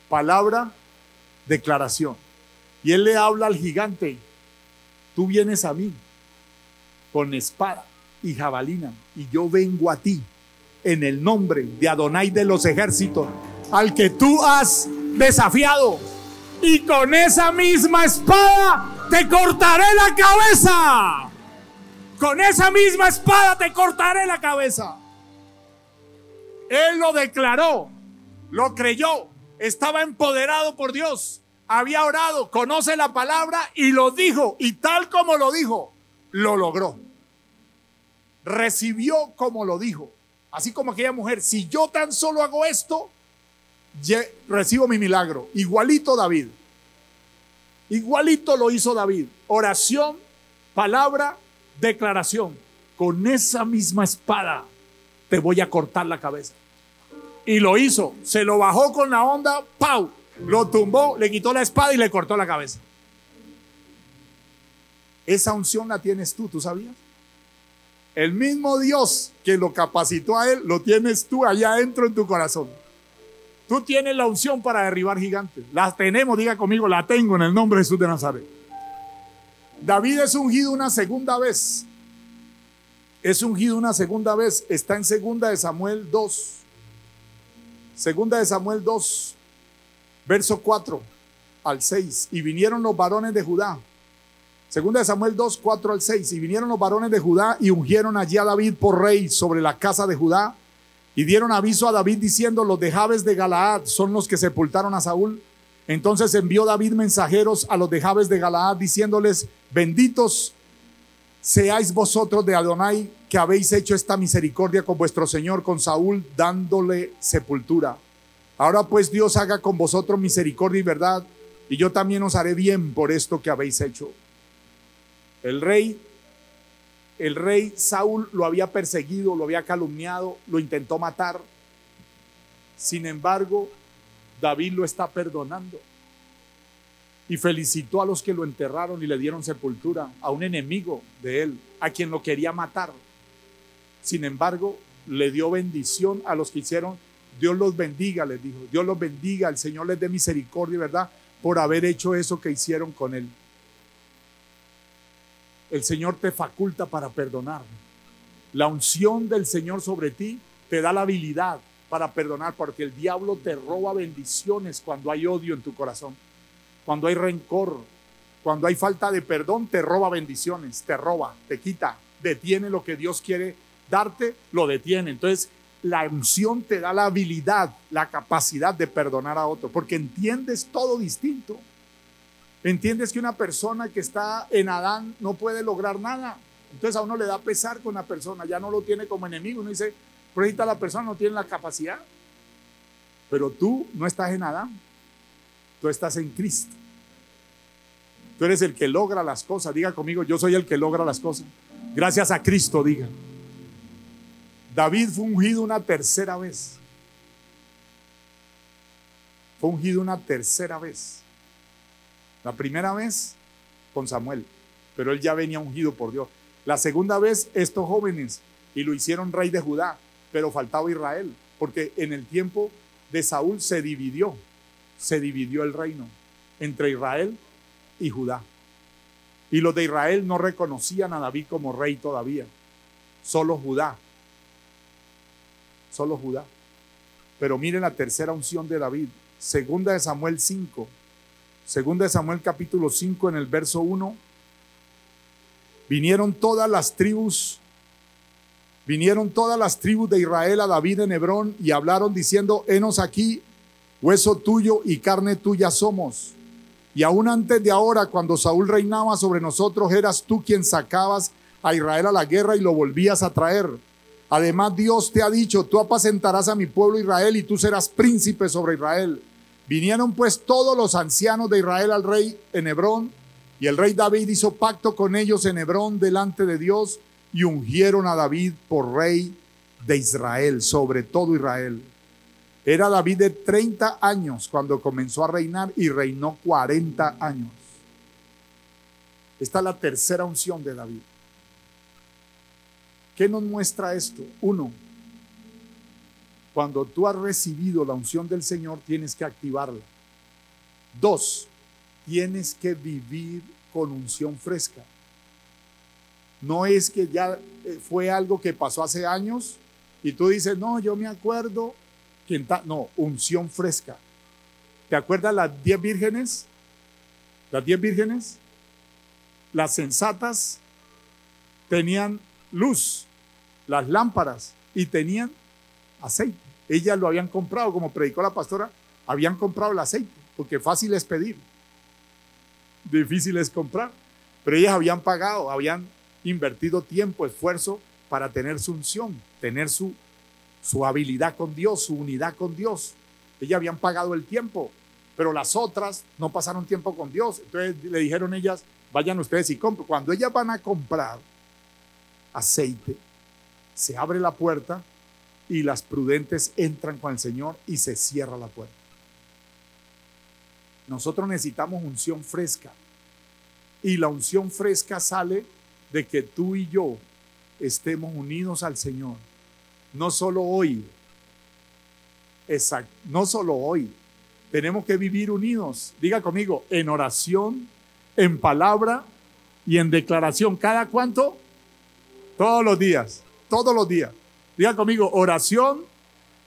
palabra, declaración. Y él le habla al gigante. Tú vienes a mí con espada y jabalina, y yo vengo a ti en el nombre de Adonai de los ejércitos, al que tú has desafiado, y con esa misma espada te cortaré la cabeza. Con esa misma espada te cortaré la cabeza. Él lo declaró, lo creyó, estaba empoderado por Dios, había orado, conoce la palabra y lo dijo, y tal como lo dijo, lo logró. Recibió como lo dijo. Así como aquella mujer, si yo tan solo hago esto, recibo mi milagro. Igualito David. Igualito lo hizo David. Oración, palabra, declaración. Con esa misma espada te voy a cortar la cabeza. Y lo hizo. Se lo bajó con la onda, ¡pau! Lo tumbó, le quitó la espada y le cortó la cabeza. Esa unción la tienes tú sabías. El mismo Dios que lo capacitó a él, lo tienes tú allá adentro en tu corazón. Tú tienes la unción para derribar gigantes. La tenemos, diga conmigo, la tengo en el nombre de Jesús de Nazaret. David es ungido una segunda vez. Es ungido una segunda vez. Está en 2 de Samuel 2. 2 de Samuel 2, verso 4 al 6. Y vinieron los varones de Judá. 2 de Samuel 2, 4 al 6. Y vinieron los varones de Judá y ungieron allí a David por rey sobre la casa de Judá. Y dieron aviso a David diciendo: los de Jabes de Galaad son los que sepultaron a Saúl. Entonces envió David mensajeros a los de Jabes de Galaad diciéndoles: benditos seáis vosotros de Adonai, que habéis hecho esta misericordia con vuestro señor, con Saúl, dándole sepultura. Ahora pues Dios haga con vosotros misericordia y verdad, y yo también os haré bien por esto que habéis hecho. El rey Saúl lo había perseguido, lo había calumniado, lo intentó matar. Sin embargo, David lo está perdonando y felicitó a los que lo enterraron y le dieron sepultura, a un enemigo de él, a quien lo quería matar. Sin embargo, le dio bendición a los que hicieron. Dios los bendiga, les dijo, Dios los bendiga, el Señor les dé misericordia y verdad por haber hecho eso que hicieron con él. El Señor te faculta para perdonar. La unción del Señor sobre ti te da la habilidad para perdonar, porque el diablo te roba bendiciones cuando hay odio en tu corazón, cuando hay rencor, cuando hay falta de perdón, te roba bendiciones, te roba, te quita, detiene lo que Dios quiere darte, lo detiene. Entonces la unción te da la habilidad, la capacidad de perdonar a otro, porque entiendes todo distinto. Entiendes que una persona que está en Adán no puede lograr nada. Entonces a uno le da pesar con la persona, ya no lo tiene como enemigo. Uno dice, pero ahorita la persona no tiene la capacidad. Pero tú no estás en Adán, tú estás en Cristo. Tú eres el que logra las cosas. Diga conmigo, yo soy el que logra las cosas. Gracias a Cristo, diga. David fue ungido una tercera vez. Fue ungido una tercera vez. La primera vez con Samuel, pero él ya venía ungido por Dios. La segunda vez estos jóvenes, y lo hicieron rey de Judá, pero faltaba Israel, porque en el tiempo de Saúl se dividió el reino entre Israel y Judá. Y los de Israel no reconocían a David como rey todavía, solo Judá. Pero miren la tercera unción de David, 2 de Samuel 5. Segunda de Samuel capítulo 5 en el verso 1. Vinieron todas las tribus Vinieron todas las tribus de Israel a David en Hebrón y hablaron diciendo: henos aquí, hueso tuyo y carne tuya somos. Y aún antes de ahora, cuando Saúl reinaba sobre nosotros, eras tú quien sacabas a Israel a la guerra y lo volvías a traer. Además, Dios te ha dicho: tú apacentarás a mi pueblo Israel y tú serás príncipe sobre Israel. Vinieron pues todos los ancianos de Israel al rey en Hebrón, y el rey David hizo pacto con ellos en Hebrón delante de Dios, y ungieron a David por rey de Israel, sobre todo Israel. Era David de 30 años cuando comenzó a reinar y reinó 40 años. Esta es la tercera unción de David. ¿Qué nos muestra esto? Uno, cuando tú has recibido la unción del Señor, tienes que activarla. Dos, tienes que vivir con unción fresca. No es que ya fue algo que pasó hace años y tú dices: no, yo me acuerdo. No, unción fresca. ¿Te acuerdas las 10 vírgenes? Las 10 vírgenes, las sensatas, tenían luz, las lámparas, y tenían aceite. Ellas lo habían comprado, como predicó la pastora, habían comprado el aceite, porque fácil es pedir, difícil es comprar. Pero ellas habían pagado, habían invertido tiempo, esfuerzo para tener su unción, tener su habilidad con Dios, su unidad con Dios. Ellas habían pagado el tiempo, pero las otras no pasaron tiempo con Dios. Entonces le dijeron ellas: vayan ustedes y compren. Cuando ellas van a comprar aceite, se abre la puerta y las prudentes entran con el Señor y se cierra la puerta. Nosotros necesitamos unción fresca, y la unción fresca sale de que tú y yo estemos unidos al Señor. No solo hoy, exacto, no solo hoy, tenemos que vivir unidos. Diga conmigo: en oración, en palabra y en declaración. ¿Cada cuánto? Todos los días, todos los días. Diga conmigo: oración,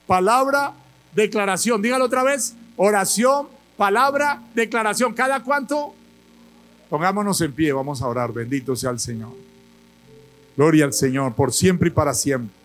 palabra, declaración. Dígalo otra vez: oración, palabra, declaración. ¿Cada cuánto? Pongámonos en pie, vamos a orar. Bendito sea el Señor. Gloria al Señor por siempre y para siempre.